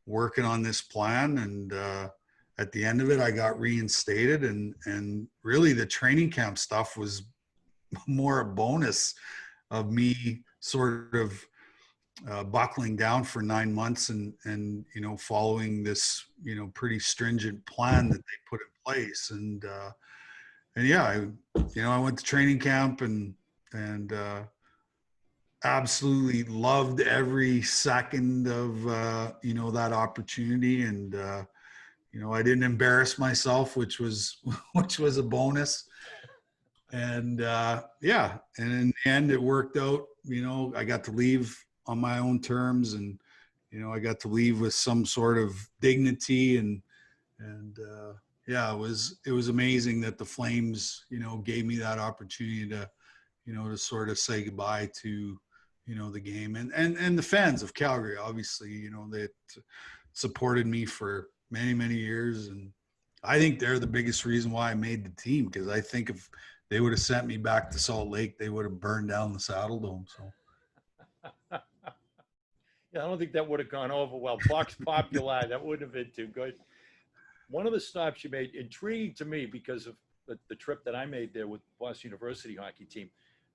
working on this plan. And at the end of it, I got reinstated. And really the training camp stuff was more a bonus of me sort of buckling down for 9 months and following this pretty stringent plan that they put in place. And yeah, I went to training camp and absolutely loved every second of that opportunity. And I didn't embarrass myself, which was a bonus. And yeah, and in the end it worked out. I got to leave on my own terms, and I got to leave with some sort of dignity. And yeah, it was amazing that the Flames gave me that opportunity to to sort of say goodbye to the game, and the fans of Calgary, obviously, that supported me for many, many years. And I think they're the biggest reason why I made the team, because I think if they would have sent me back to Salt Lake, they would have burned down the Saddle Dome. So yeah, I don't think that would have gone over well. Vox Populi, that wouldn't have been too good. One of the stops you made, intriguing to me because of the trip that I made there with Boston University hockey team,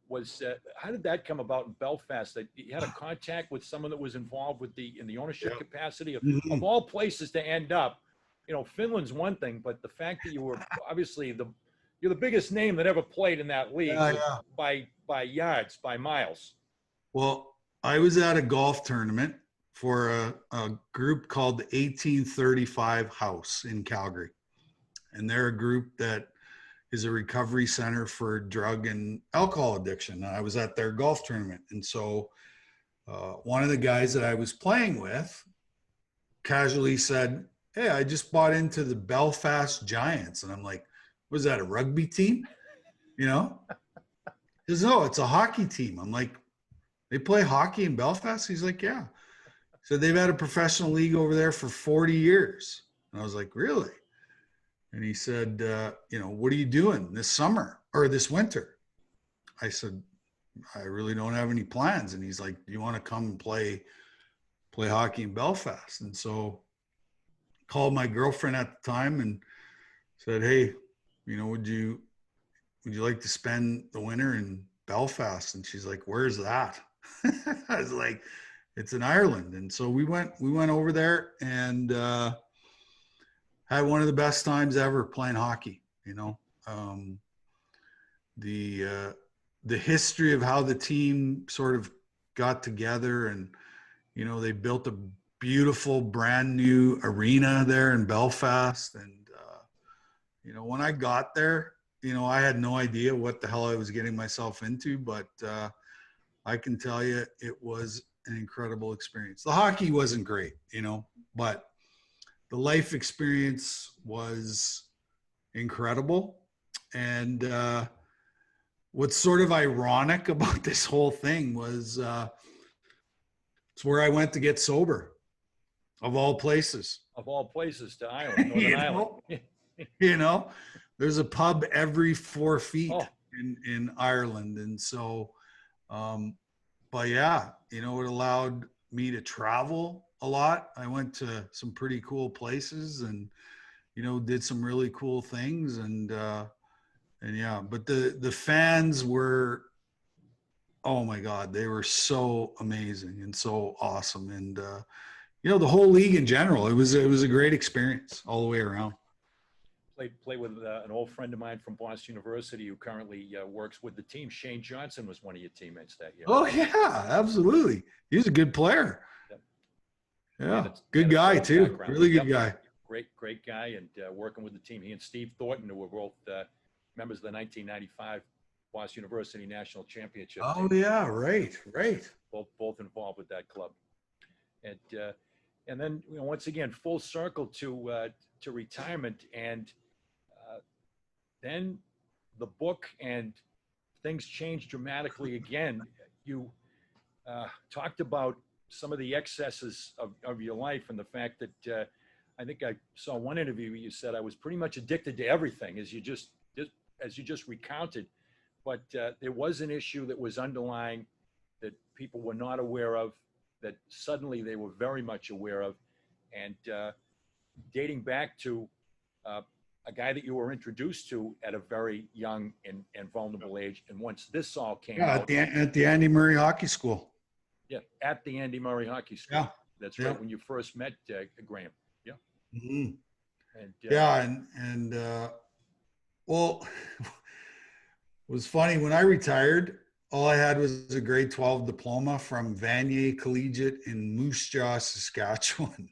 was how did that come about in Belfast? That you had a contact with someone that was involved with in the ownership capacity of all places to end up. Finland's one thing, but the fact that you were obviously you're the biggest name that ever played in that league by yards, by miles. Well, I was at a golf tournament for a group called the 1835 House in Calgary. And they're a group that is a recovery center for drug and alcohol addiction. I was at their golf tournament. And so one of the guys that I was playing with casually said, "Hey, I just bought into the Belfast Giants." And I'm like, "Was that a rugby team?" You know? He goes, "No, it's a hockey team." I'm like, "They play hockey in Belfast?" He's like, "Yeah." So they've had a professional league over there for 40 years. And I was like, "Really?" And he said, "What are you doing this summer or this winter?" I said, "I really don't have any plans." And he's like, "Do you want to come and play hockey in Belfast?" And so called my girlfriend at the time and said, "Hey, would you like to spend the winter in Belfast?" And she's like, "Where's that?" I was like, "It's in Ireland." And so we went over there and had one of the best times ever playing hockey. Um, the history of how the team sort of got together, and they built a beautiful brand new arena there in Belfast. And when I got there, I had no idea what the hell I was getting myself into, but I can tell you it was an incredible experience. The hockey wasn't great, but the life experience was incredible. And what's sort of ironic about this whole thing was it's where I went to get sober, of all places. Of all places, to Ireland, Northern Ireland. you know, there's a pub every 4 feet Oh. in Ireland. And so, but yeah, it allowed me to travel a lot. I went to some pretty cool places and, did some really cool things. And yeah, but the fans were, oh my God, they were so amazing and so awesome. And, the whole league in general, it was a great experience all the way around. Played with an old friend of mine from Boston University who currently works with the team. Shane Johnson was one of your teammates that year. Oh yeah, absolutely. He's a good player. Yep. Yeah, good guy too. Background. Really good guy. Great guy, and working with the team. He and Steve Thornton, who were both members of the 1995 Boston University National Championship Oh team. yeah, right. Both involved with that club, and then once again full circle to retirement, and then the book, and things changed dramatically again. You talked about some of the excesses of your life, and the fact that I think I saw one interview where you said I was pretty much addicted to everything, as you just recounted. But there was an issue that was underlying that people were not aware of, that suddenly they were very much aware of, and dating back to a guy that you were introduced to at a very young and vulnerable age. And once this all came out. At the Andy Murray Hockey School. Yeah, at the Andy Murray Hockey School. Yeah. That's right, when you first met Graham. Yeah. Mm-hmm. And and well, it was funny. When I retired, all I had was a grade 12 diploma from Vanier Collegiate in Moose Jaw, Saskatchewan.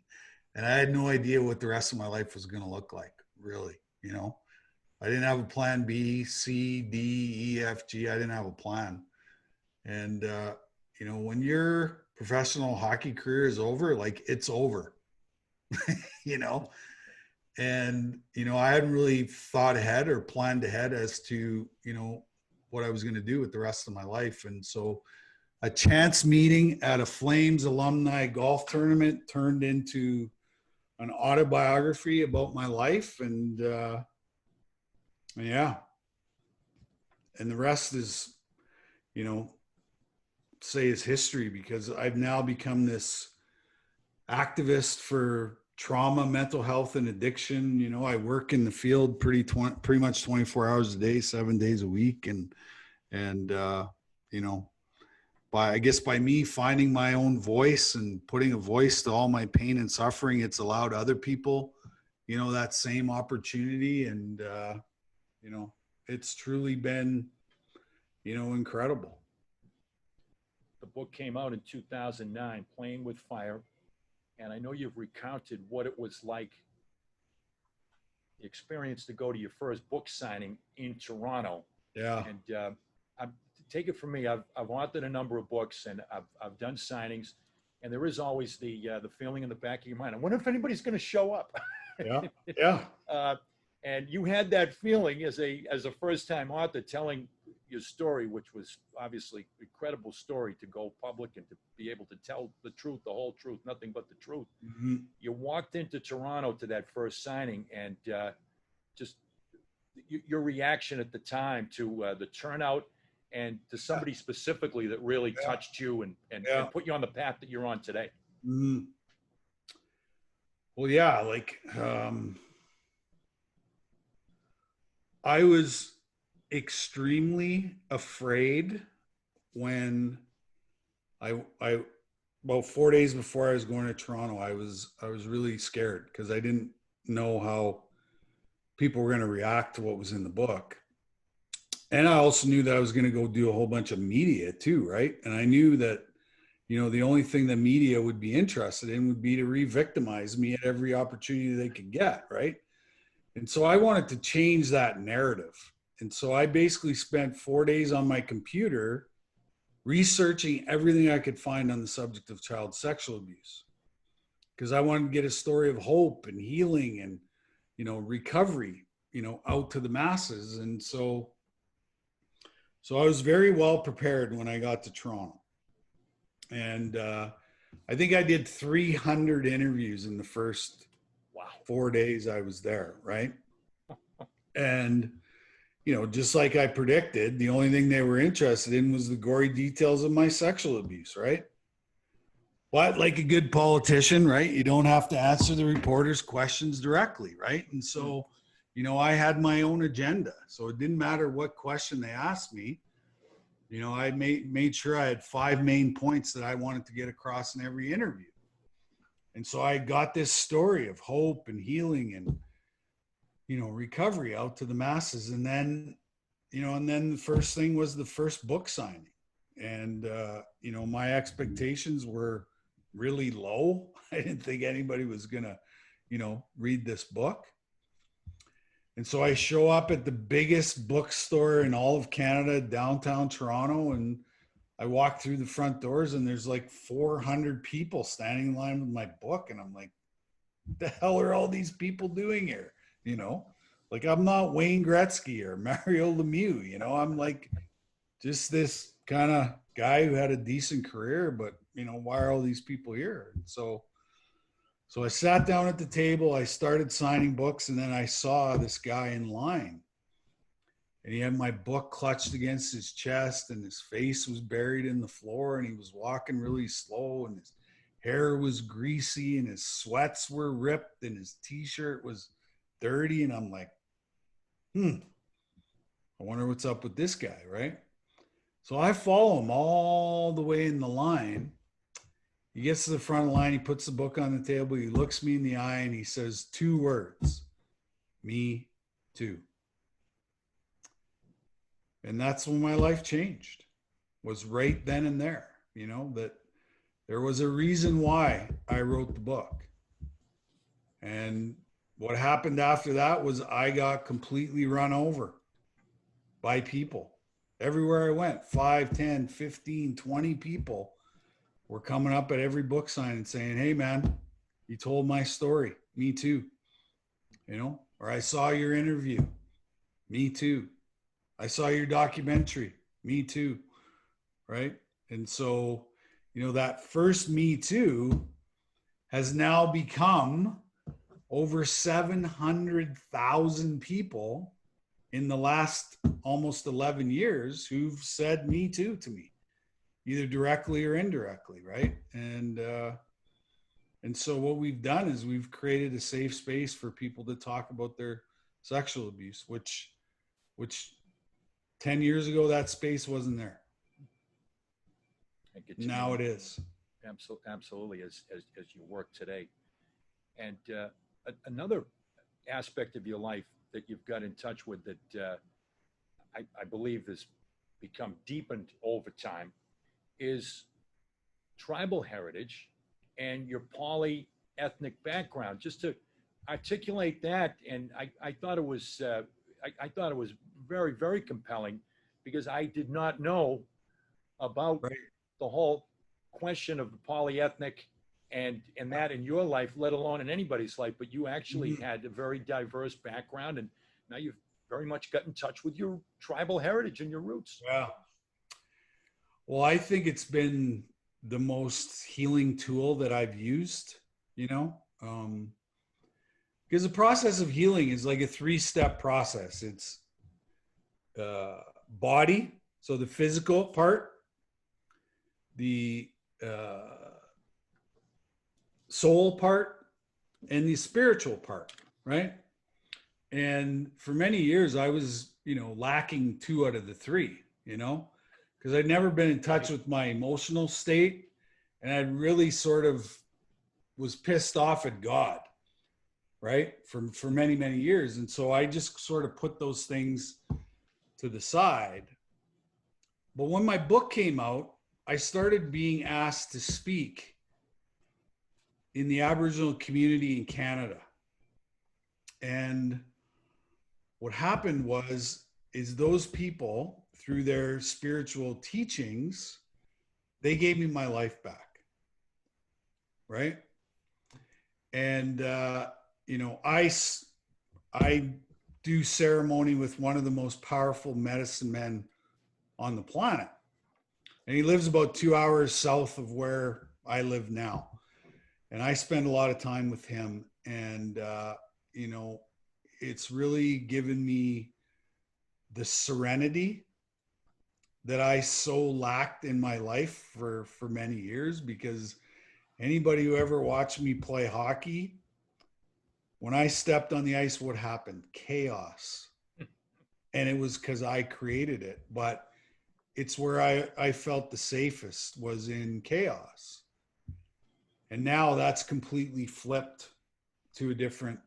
And I had no idea what the rest of my life was going to look like, really. I didn't have a plan B, C, D, E, F, G. I didn't have a plan. And, when your professional hockey career is over, like it's over, and, I hadn't really thought ahead or planned ahead as to, what I was going to do with the rest of my life. And so a chance meeting at a Flames alumni golf tournament turned into an autobiography about my life. And yeah. And the rest is, say is history, because I've now become this activist for trauma, mental health, and addiction. I work in the field pretty much 24 hours a day, 7 days a week. And by me finding my own voice and putting a voice to all my pain and suffering, it's allowed other people, that same opportunity. And, it's truly been, incredible. the book came out in 2009, Playing with Fire. And I know you've recounted what it was like the experience to go to your first book signing in Toronto. Yeah. And take it from me, I've authored a number of books, and I've done signings, and there is always the feeling in the back of your mind, I wonder if anybody's going to show up. Yeah. Yeah. And you had that feeling as a first time author telling your story, which was obviously an incredible story to go public and to be able to tell the truth, the whole truth, nothing but the truth. Mm-hmm. You walked into Toronto to that first signing, and just your reaction at the time to the turnout, and to somebody specifically that really touched you and put you on the path that you're on today. Mm-hmm. Well, yeah, like I was extremely afraid when I about 4 days before I was going to Toronto, I was really scared because I didn't know how people were going to react to what was in the book. And I also knew that I was going to go do a whole bunch of media too, right? And I knew that, you know, the only thing the media would be interested in would be to re-victimize me at every opportunity they could get, right? And so I wanted to change that narrative. And so I basically spent 4 days on my computer researching everything I could find on the subject of child sexual abuse, because I wanted to get a story of hope and healing and, you know, recovery, you know, out to the masses. And so I was very well prepared when I got to Toronto. And I think I did 300 interviews in the first 4 days I was there, right? And, you know, just like I predicted, the only thing they were interested in was the gory details of my sexual abuse, right? But like a good politician, right, you don't have to answer the reporters' questions directly, right? And so, you know, I had my own agenda. So it didn't matter what question they asked me. You know, I made sure I had 5 main points that I wanted to get across in every interview. And so I got this story of hope and healing and, you know, recovery out to the masses. And then, you know, and then the first thing was the first book signing. And, you know, my expectations were really low. I didn't think anybody was going to, you know, read this book. And so I show up at the biggest bookstore in all of Canada, downtown Toronto, and I walk through the front doors and there's like 400 people standing in line with my book. And I'm like, what the hell are all these people doing here? You know, like I'm not Wayne Gretzky or Mario Lemieux, you know, I'm like just this kind of guy who had a decent career, but, you know, why are all these people here? And so I sat down at the table, I started signing books, and then I saw this guy in line. And he had my book clutched against his chest, and his face was buried in the floor, and he was walking really slow, and his hair was greasy, and his sweats were ripped, and his t-shirt was dirty. And I'm like, I wonder what's up with this guy, right? So I follow him all the way in the line. He gets to the front of the line, he puts the book on the table, he looks me in the eye, and he says 2 words, me too. And that's when my life changed, was right then and there, you know, that there was a reason why I wrote the book. And what happened after that was I got completely run over by people. Everywhere I went, 5, 10, 15, 20 people were coming up at every book sign and saying, hey man, you told my story, me too. You know, or I saw your interview, me too. I saw your documentary, me too, right? And so, you know, that first me too has now become over 700,000 people in the last almost 11 years who've said me too to me, either directly or indirectly, right? And so what we've done is we've created a safe space for people to talk about their sexual abuse, which 10 years ago, that space wasn't there. Now it is. Absolutely, as you work today. And another aspect of your life that you've got in touch with that I believe has become deepened over time is tribal heritage and your poly-ethnic background. articulate that, and I thought it was I thought it was very, very compelling because I did not know about Right. the whole question of the polyethnic and that in your life, let alone in anybody's life. But you actually Mhm. had a very diverse background, and now you've very much got in touch with your tribal heritage and your roots. Yeah. Well, I think it's been the most healing tool that I've used, you know, because the process of healing is like a three-step process. It's body, so the physical part, the uh, soul part, and the spiritual part, right? And for many years, I was, lacking two out of the three, because I'd never been in touch with my emotional state. And I really sort of was pissed off at God, right? For many, many years. And so I just sort of put those things to the side. But when my book came out, I started being asked to speak in the Aboriginal community in Canada. And what happened is those people, through their spiritual teachings, they gave me my life back, right? And I do ceremony with one of the most powerful medicine men on the planet, and he lives about 2 hours south of where I live now. And I spend a lot of time with him, and it's really given me the serenity that I so lacked in my life for many years. Because anybody who ever watched me play hockey, when I stepped on the ice, what happened? Chaos. And it was because I created it. But it's where I felt the safest, was in chaos. And now that's completely flipped to a different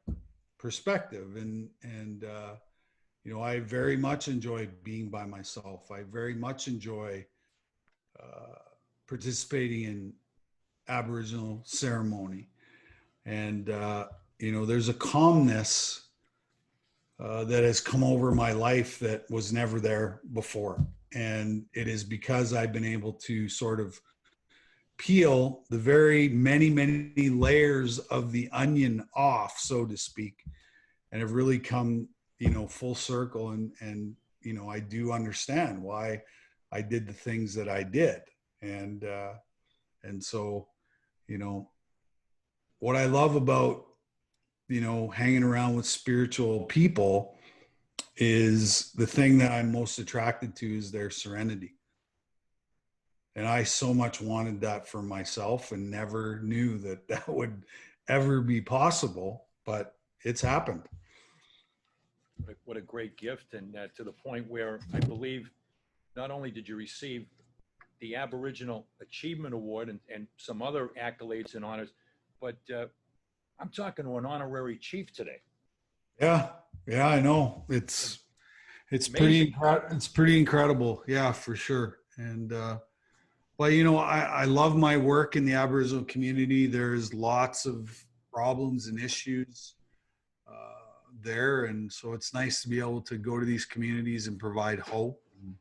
perspective. And I very much enjoy being by myself. I very much enjoy participating in Aboriginal ceremony. And, there's a calmness that has come over my life that was never there before. And it is because I've been able to sort of peel the very many, many layers of the onion off, so to speak, and have really come, full circle. And I do understand why I did the things that I did. And so, what I love about, hanging around with spiritual people is the thing that I'm most attracted to is their serenity. And I so much wanted that for myself and never knew that that would ever be possible, but it's happened. What a great gift, and to the point where I believe not only did you receive the Aboriginal Achievement Award and some other accolades and honors, but I'm talking to an honorary chief today. Yeah. Yeah, I know. It's Amazing. it's pretty incredible. Yeah, for sure. And well, I love my work in the Aboriginal community. There's lots of problems and issues there, and so it's nice to be able to go to these communities and provide hope. And,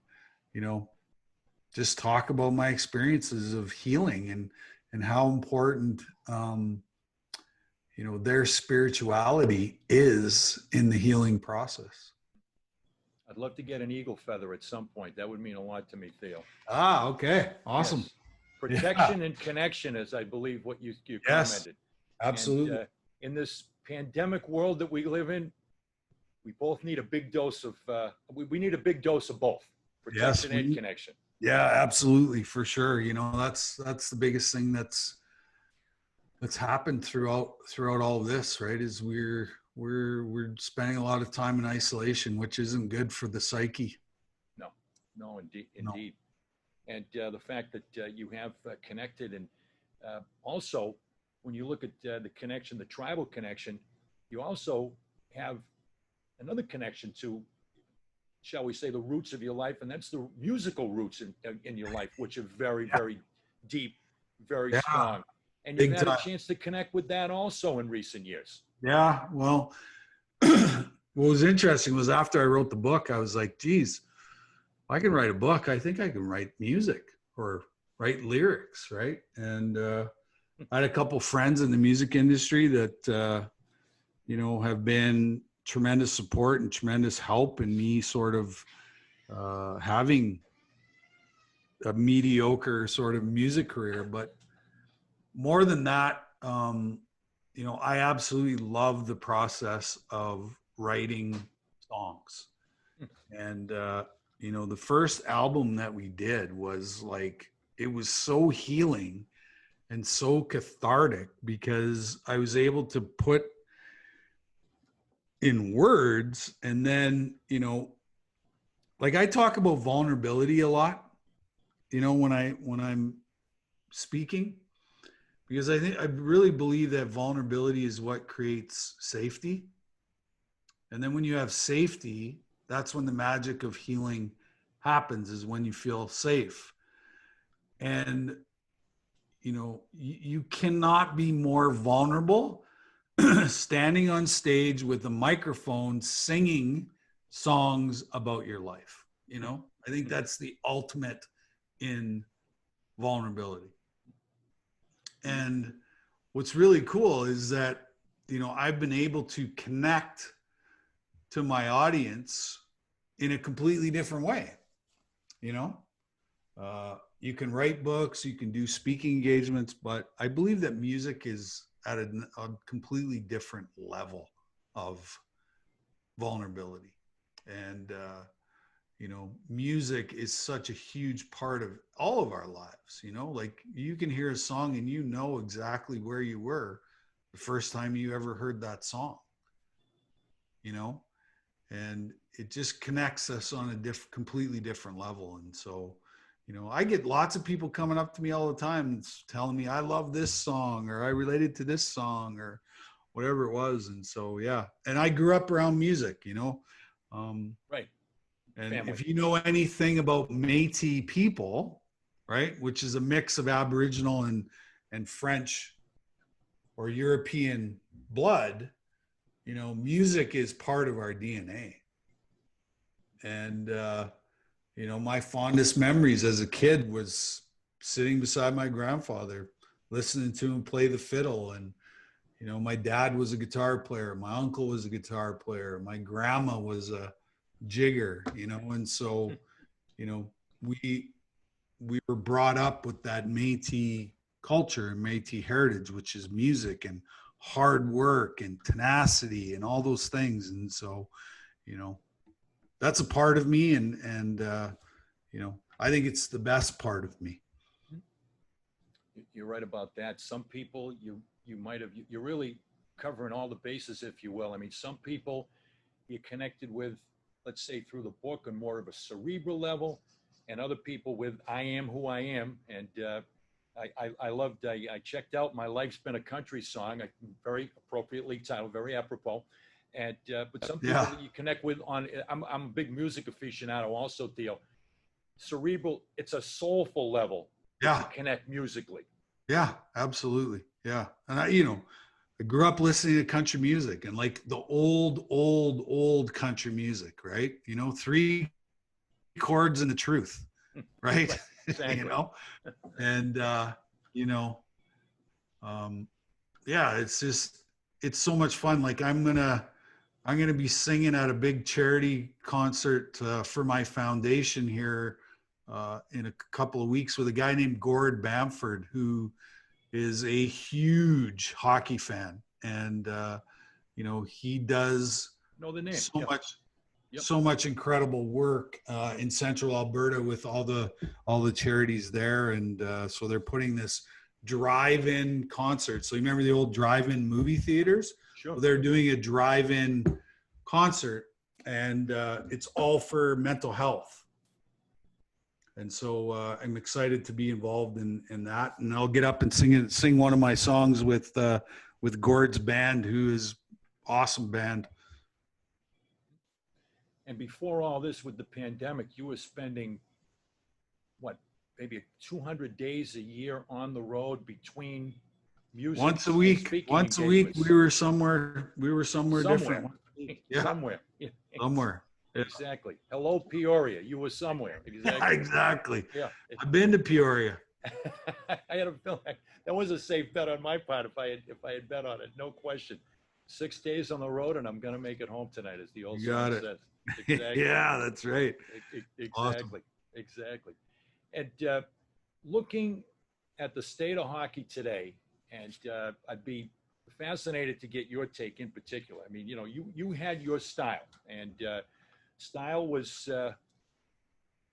just talk about my experiences of healing and how important their spirituality is in the healing process. I'd love to get an eagle feather at some point. That would mean a lot to me, Theo. Ah, okay. Awesome. Yes. Protection and connection is, I believe, what you Yes, commented. absolutely. And in this pandemic world that we live in, we both need a big dose of, we need a big dose of both Yes, protection and connection. yeah, absolutely, for sure. That's the biggest thing that's happened throughout all of this, right? Is we're spending a lot of time in isolation, which isn't good for the psyche. No, indeed, No. indeed. And the fact that you have connected, and also when you look at the connection, the tribal connection, you also have another connection to, shall we say, the roots of your life, and that's the musical roots in your life, which are very, Yeah. very deep, very Yeah, strong. And you've big had a time. chance to connect with that also in recent years. Yeah. Well, what was interesting was after I wrote the book, I was like, geez, if I can write a book, I think I can write music or write lyrics. Right. And I had a couple friends in the music industry that, have been tremendous support and tremendous help in me sort of having a mediocre sort of music career. But more than that, I absolutely love the process of writing songs. And, the first album that we did was like, it was so healing and so cathartic because I was able to put in words and then, like I talk about vulnerability a lot, when I'm speaking, because I really believe that vulnerability is what creates safety. And then when you have safety, that's when the magic of healing happens, is when you feel safe. And, you cannot be more vulnerable standing on stage with a microphone singing songs about your life. I think that's the ultimate in vulnerability. And what's really cool is that, I've been able to connect to my audience in a completely different way. You can write books, you can do speaking engagements, but I believe that music is at a completely different level of vulnerability. And, music is such a huge part of all of our lives. Like you can hear a song and exactly where you were the first time you ever heard that song, and it just connects us on a completely different level. And so, I get lots of people coming up to me all the time telling me I love this song or I related to this song or whatever it was. And so, yeah. And I grew up around music, Right. and Family. if you know anything about Métis people, right, which is a mix of Aboriginal and French or European blood, music is part of our DNA. And, my fondest memories as a kid was sitting beside my grandfather, listening to him play the fiddle. And, my dad was a guitar player. My uncle was a guitar player. My grandma was a jigger, and so, we were brought up with that Métis culture and Métis heritage, which is music and hard work and tenacity and all those things. And so, that's a part of me. And I think it's the best part of me. You're right about that. Some people you might have you're really covering all the bases, if you will. I mean, some people you connected with, let's say through the book, on more of a cerebral level, and other people with "I am who I am." And I loved. I checked out "My Life's Been a Country Song," very appropriately titled, very apropos. And but some people Yeah. that you connect with on, I'm a big music aficionado also, Theo. Cerebral, it's a soulful level that Yeah. you connect musically. Yeah, absolutely. Yeah. And I grew up listening to country music and like the old country music, right? Three chords and the truth, right? Right, exactly. And, you know, yeah, it's so much fun. Like I'm going to be singing at a big charity concert for my foundation here in a couple of weeks with a guy named Gord Bamford, who is a huge hockey fan. And, he does Know the name. so Yep. much, Yep. so much incredible work in Central Alberta with all the charities there. And so they're putting this drive-in concert. So you remember the old drive-in movie theaters? Sure. Well, they're doing a drive-in concert, and it's all for mental health. And so I'm excited to be involved in that. And I'll get up and sing one of my songs with Gord's band, who is awesome band. And before all this, with the pandemic, you were spending what, maybe 200 days a year on the road between music, Once a and week. speaking Once a week, engagements. we were somewhere. We were somewhere different. Yeah, Somewhere. Yeah. somewhere. Yeah. Exactly. Hello, Peoria. You were somewhere. Exactly. Exactly. Yeah. I've been to Peoria. I had a feeling that was a safe bet on my part if I had bet on it. No question. 6 days on the road, and I'm going to make it home tonight, as the old You song got it. says. Exactly. Yeah, that's right. Awesome. Exactly. Exactly. And looking at the state of hockey today, and I'd be fascinated to get your take in particular. I mean, you had your style, and style was a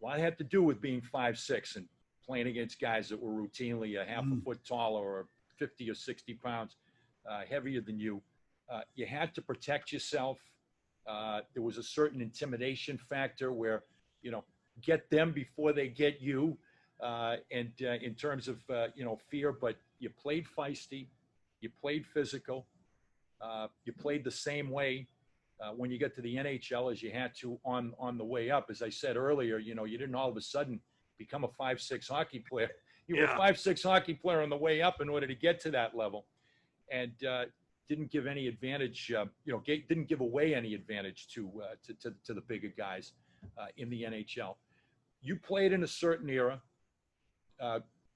lot had to do with being 5'6" and playing against guys that were routinely a half a foot taller or 50 or 60 pounds heavier than you. You had to protect yourself. There was a certain intimidation factor where, get them before they get you. And in terms of, fear, but you played feisty, you played physical, you played the same way when you get to the NHL as you had to on the way up. As I said earlier, you didn't all of a sudden become a 5'6" hockey player. You were a 5'6" hockey player on the way up in order to get to that level, and didn't give any advantage. Didn't give away any advantage to the bigger guys in the NHL. You played in a certain era.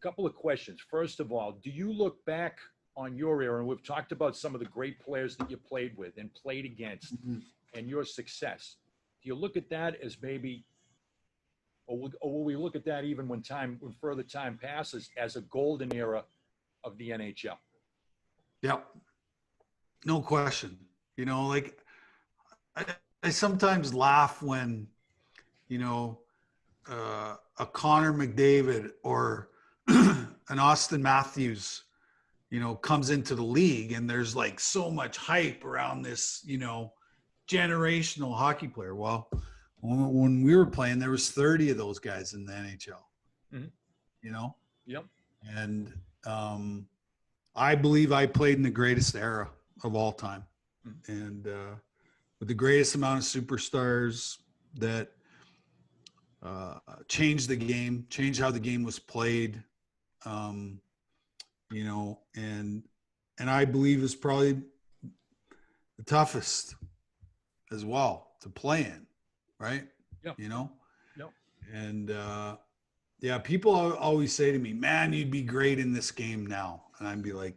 Couple of questions. First of all, do you look back on your era, and we've talked about some of the great players that you played with and played against, and your success? Do you look at that as maybe, or will we look at that even when further time passes, as a golden era of the NHL? Yep. No question. Like I sometimes laugh when, a Connor McDavid or an Austin Matthews, comes into the league, and there's like so much hype around this, generational hockey player. Well, when we were playing, there was 30 of those guys in the NHL, Yep. And I believe I played in the greatest era of all time, and with the greatest amount of superstars that changed the game, changed how the game was played, and I believe is probably the toughest as well to play in, right? Yeah. Yep. And people always say to me, man, you'd be great in this game now. And I'd be like,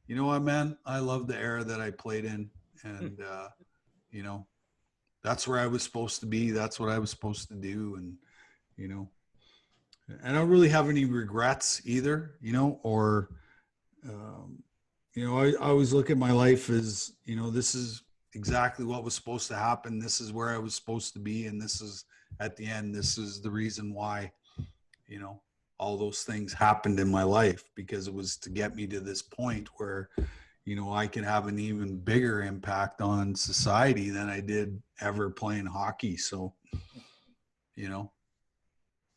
you know what, man, I love the era that I played in. And, that's where I was supposed to be. That's what I was supposed to do. And, I don't really have any regrets either, or, I always look at my life as, this is exactly what was supposed to happen. This is where I was supposed to be. And this is, at the end, this is the reason why, all those things happened in my life, because it was to get me to this point where, I can have an even bigger impact on society than I did ever playing hockey. So,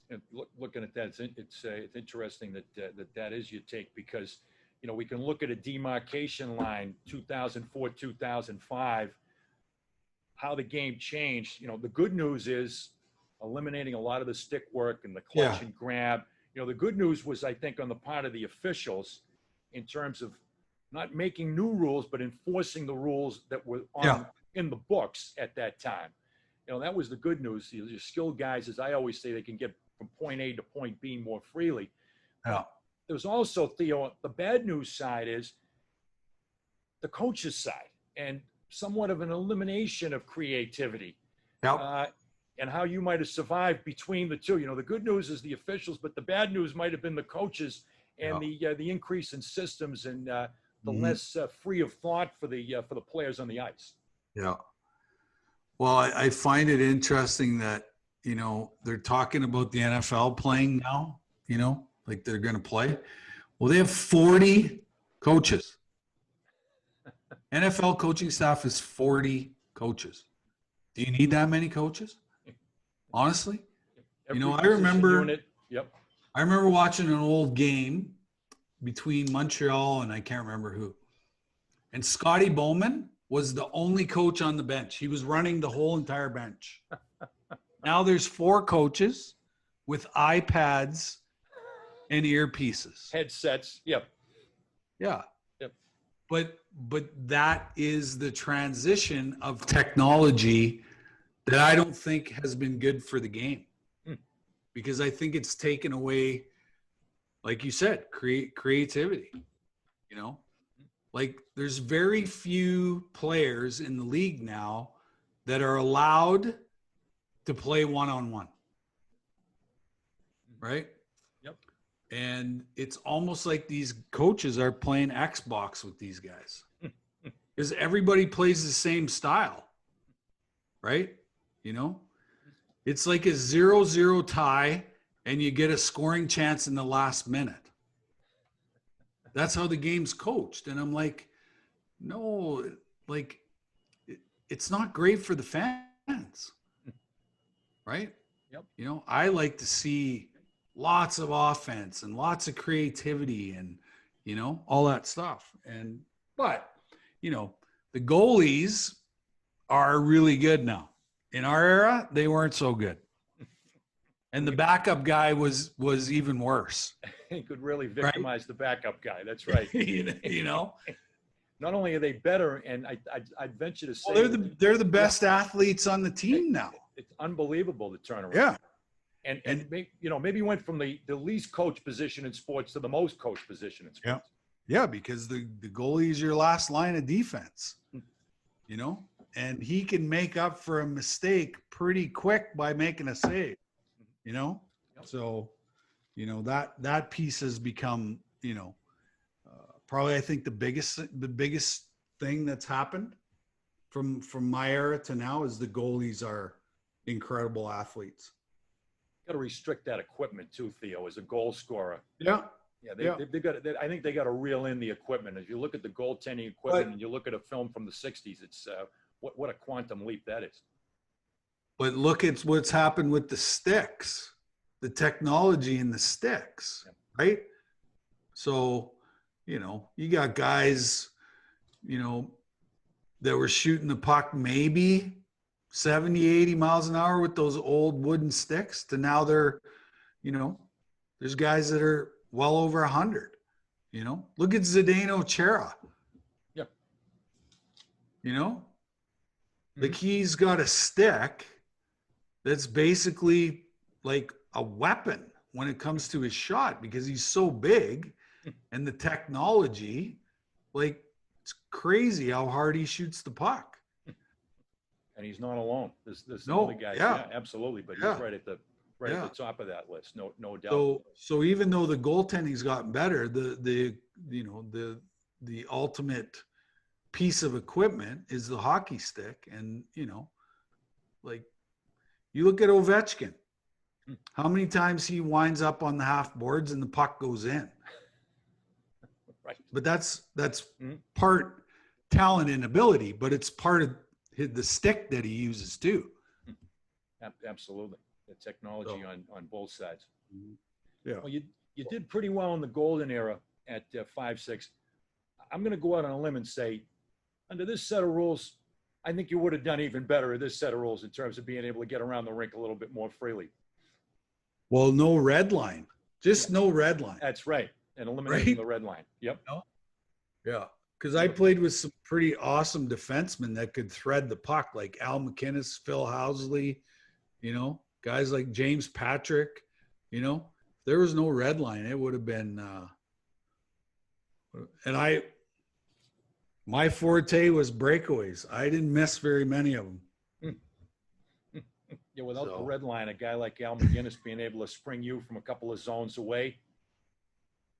And looking at that, it's interesting that is your take, because we can look at a demarcation line 2004, 2005, how the game changed. The good news is eliminating a lot of the stick work and the clutch and grab. The good news was, I think, on the part of the officials, in terms of not making new rules, but enforcing the rules that were in the books at that time. That was the good news. Your skilled guys, as I always say, they can get from point A to point B more freely. Yeah. There's also, Theo, the bad news side is the coach's side, and somewhat of an elimination of creativity. Yep. And how you might have survived between the two. The good news is the officials, but the bad news might have been the coaches and the increase in systems and the less free of thought for the players on the ice. Yeah. Well, I find it interesting that, they're talking about the NFL playing now, like they're going to play. Well, they have 40 coaches. NFL coaching staff is 40 coaches. Do you need that many coaches? Honestly, I remember. Yep. I remember watching an old game between Montreal and I can't remember who. And Scotty Bowman was the only coach on the bench. He was running the whole entire bench. Now there's 4 coaches with iPads and earpieces. Headsets. Yep. Yeah. Yep. But that is the transition of technology that I don't think has been good for the game, because I think it's taken away, like you said, creativity. You know, like there's very few players in the league now that are allowed to play one-on-one, right? Yep. And it's almost like these coaches are playing Xbox with these guys because everybody plays the same style, right? You know, it's like a 0-0 tie and you get a scoring chance in the last minute. That's how the game's coached. And I'm like, no, like it's not great for the fans, right? Yep. You know, I like to see lots of offense and lots of creativity and, you know, all that stuff. And, but, you know, the goalies are really good now. In our era, they weren't so good. And the backup guy was even worse. He could really victimize the backup guy. That's right. You know, Not only are they better, and I'd venture to say they're the best athletes on the team now. It's unbelievable the turnaround. Yeah. And maybe went from the least coach position in sports to the most coach position in sports. Yeah, because the goalie is your last line of defense, you know, and he can make up for a mistake pretty quick by making a save, you know. Yep. So, you know, that piece has become, you know, probably I think the biggest thing that's happened from my era to now is the goalies are incredible athletes. Got to restrict that equipment too, Theo, as a goal scorer. Yeah. Yeah, they got. I think they got to reel in the equipment. If you look at the goaltending equipment and you look at a film from the '60s, it's what a quantum leap that is. But look at what's happened with the sticks, the technology in the sticks, right? So, you know, you got guys, you know, that were shooting the puck maybe 70, 80 miles an hour with those old wooden sticks to now they're, you know, there's guys that are well over 100, you know. Look at Zdeno Chara. Yeah. You know, like he's got a stick that's basically like a weapon when it comes to his shot because he's so big and the technology, like it's crazy how hard he shoots the puck. And he's not alone. There's No, other guys. yeah. Absolutely. But Yeah. he's right at the top of that list. No doubt. So even though the goaltending's gotten better, the ultimate piece of equipment is the hockey stick. And, you know, like you look at Ovechkin, how many times he winds up on the half boards and the puck goes in. Right. But that's part talent and ability, but it's part of the stick that he uses too. Absolutely. The technology on both sides. Yeah. Well, you did pretty well in the golden era at 5'6". I'm going to go out on a limb and say, under this set of rules, I think you would have done even better at this set of rules in terms of being able to get around the rink a little bit more freely. Well, no red line. Just no red line. That's right. And eliminating the red line. Yep. Yeah. Because I played with some pretty awesome defensemen that could thread the puck, like Al McInnes, Phil Housley, you know, guys like James Patrick. You know, if there was no red line, it would have been my forte was breakaways. I didn't miss very many of them. Yeah, without the red line, a guy like Al McInnes being able to spring you from a couple of zones away.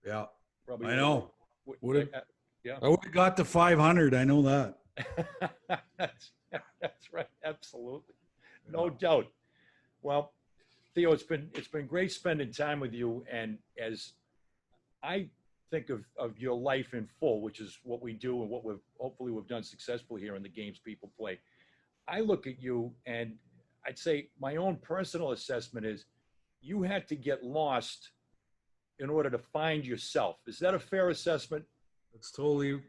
Yeah, probably. I know. I would have got to 500. I know that. That's right. Absolutely. No doubt. Well, Theo, it's been great spending time with you. And as I think of your life in full, which is what we do and what hopefully we've done successfully here in the games people play, I look at you and I'd say my own personal assessment is you had to get lost in order to find yourself. Is that a fair assessment? That's totally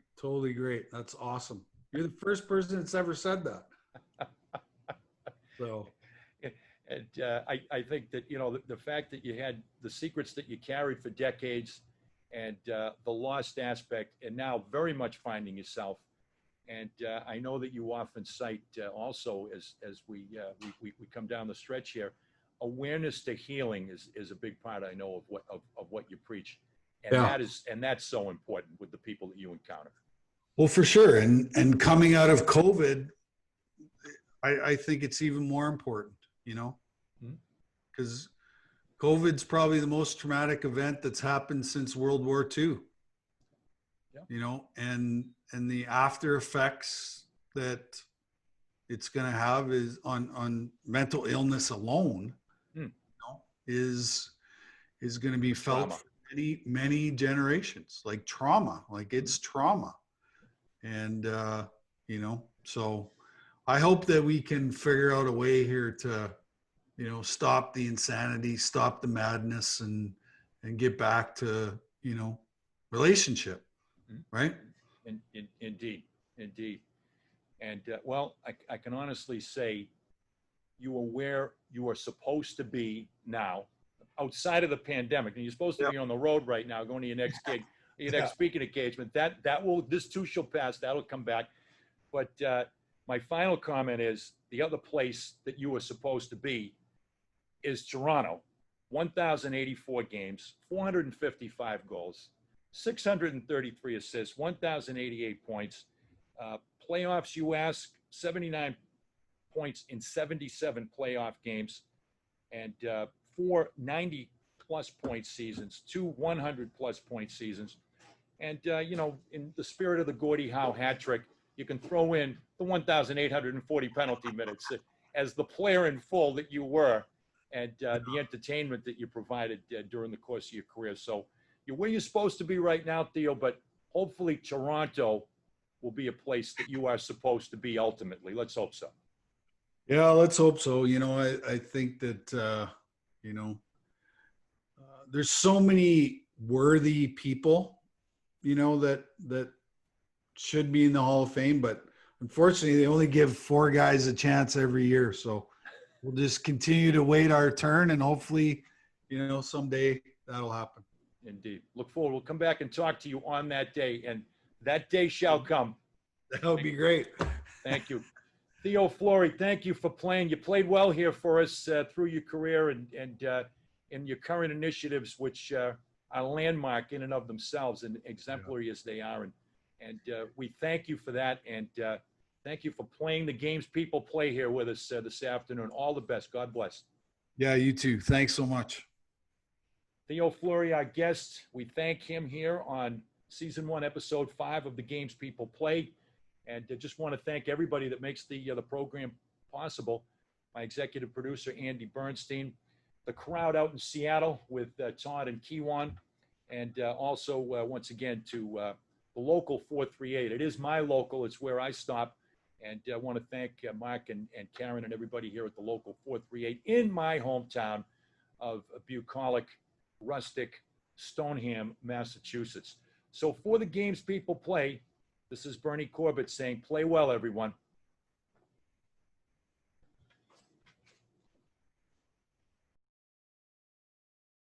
great. That's awesome. You're the first person that's ever said that. So, and I think that, you know, the fact that you had the secrets that you carried for decades and the lost aspect, and now very much finding yourself. And I know that you often cite also as we come down the stretch here, awareness to healing is a big part, I know, of what you preach. And Yeah. that's so important with the people that you encounter. Well, for sure. And coming out of COVID, I think it's even more important, because COVID's probably the most traumatic event that's happened since World War II. Yeah. And the after effects that it's going to have is on mental illness alone, is going to be felt for many generations, like trauma, like it's trauma. And, so I hope that we can figure out a way here to, stop the insanity, stop the madness, and get back to, relationship. Right. Indeed. And well, I can honestly say you are where you are supposed to be now, outside of the pandemic. And you're supposed to be on the road right now, going to your next gig, your next speaking engagement. This too shall pass. That'll come back. But my final comment is the other place that you were supposed to be is Toronto. 1,084 games, 455 goals, 633 assists, 1,088 points. Playoffs, you ask, 79 points in 77 playoff games, and 4 90-plus point seasons, 2 100-plus point seasons. And, in the spirit of the Gordie Howe hat trick, you can throw in the 1,840 penalty minutes as the player in full that you were, and the entertainment that you provided during the course of your career. So you're where you're supposed to be right now, Theo, but hopefully Toronto will be a place that you are supposed to be ultimately. Let's hope so. Yeah, let's hope so. I think that, there's so many worthy people, that should be in the Hall of Fame, but unfortunately they only give 4 guys a chance every year. So we'll just continue to wait our turn, and hopefully, someday that'll happen. Indeed. Look forward. We'll come back and talk to you on that day, and that day shall come. That would be great. Thank you. Theo Fleury, thank you for playing. You played well here for us through your career and in your current initiatives, which are landmark in and of themselves and exemplary as they are. And we thank you for that. And thank you for playing the games people play here with us this afternoon. All the best. God bless. Yeah, you too. Thanks so much. Theo Fleury, our guest, we thank him here on Season 1, Episode 5 of The Games People Play. And just want to thank everybody that makes the program possible. My executive producer, Andy Bernstein, the crowd out in Seattle with Todd and Kiwan, and also, once again, to the local 438. It is my local. It's where I stop. And I want to thank Mark and Karen and everybody here at the local 438 in my hometown of bucolic, rustic Stoneham, Massachusetts. So for The Games People Play, this is Bernie Corbett saying, play well, everyone.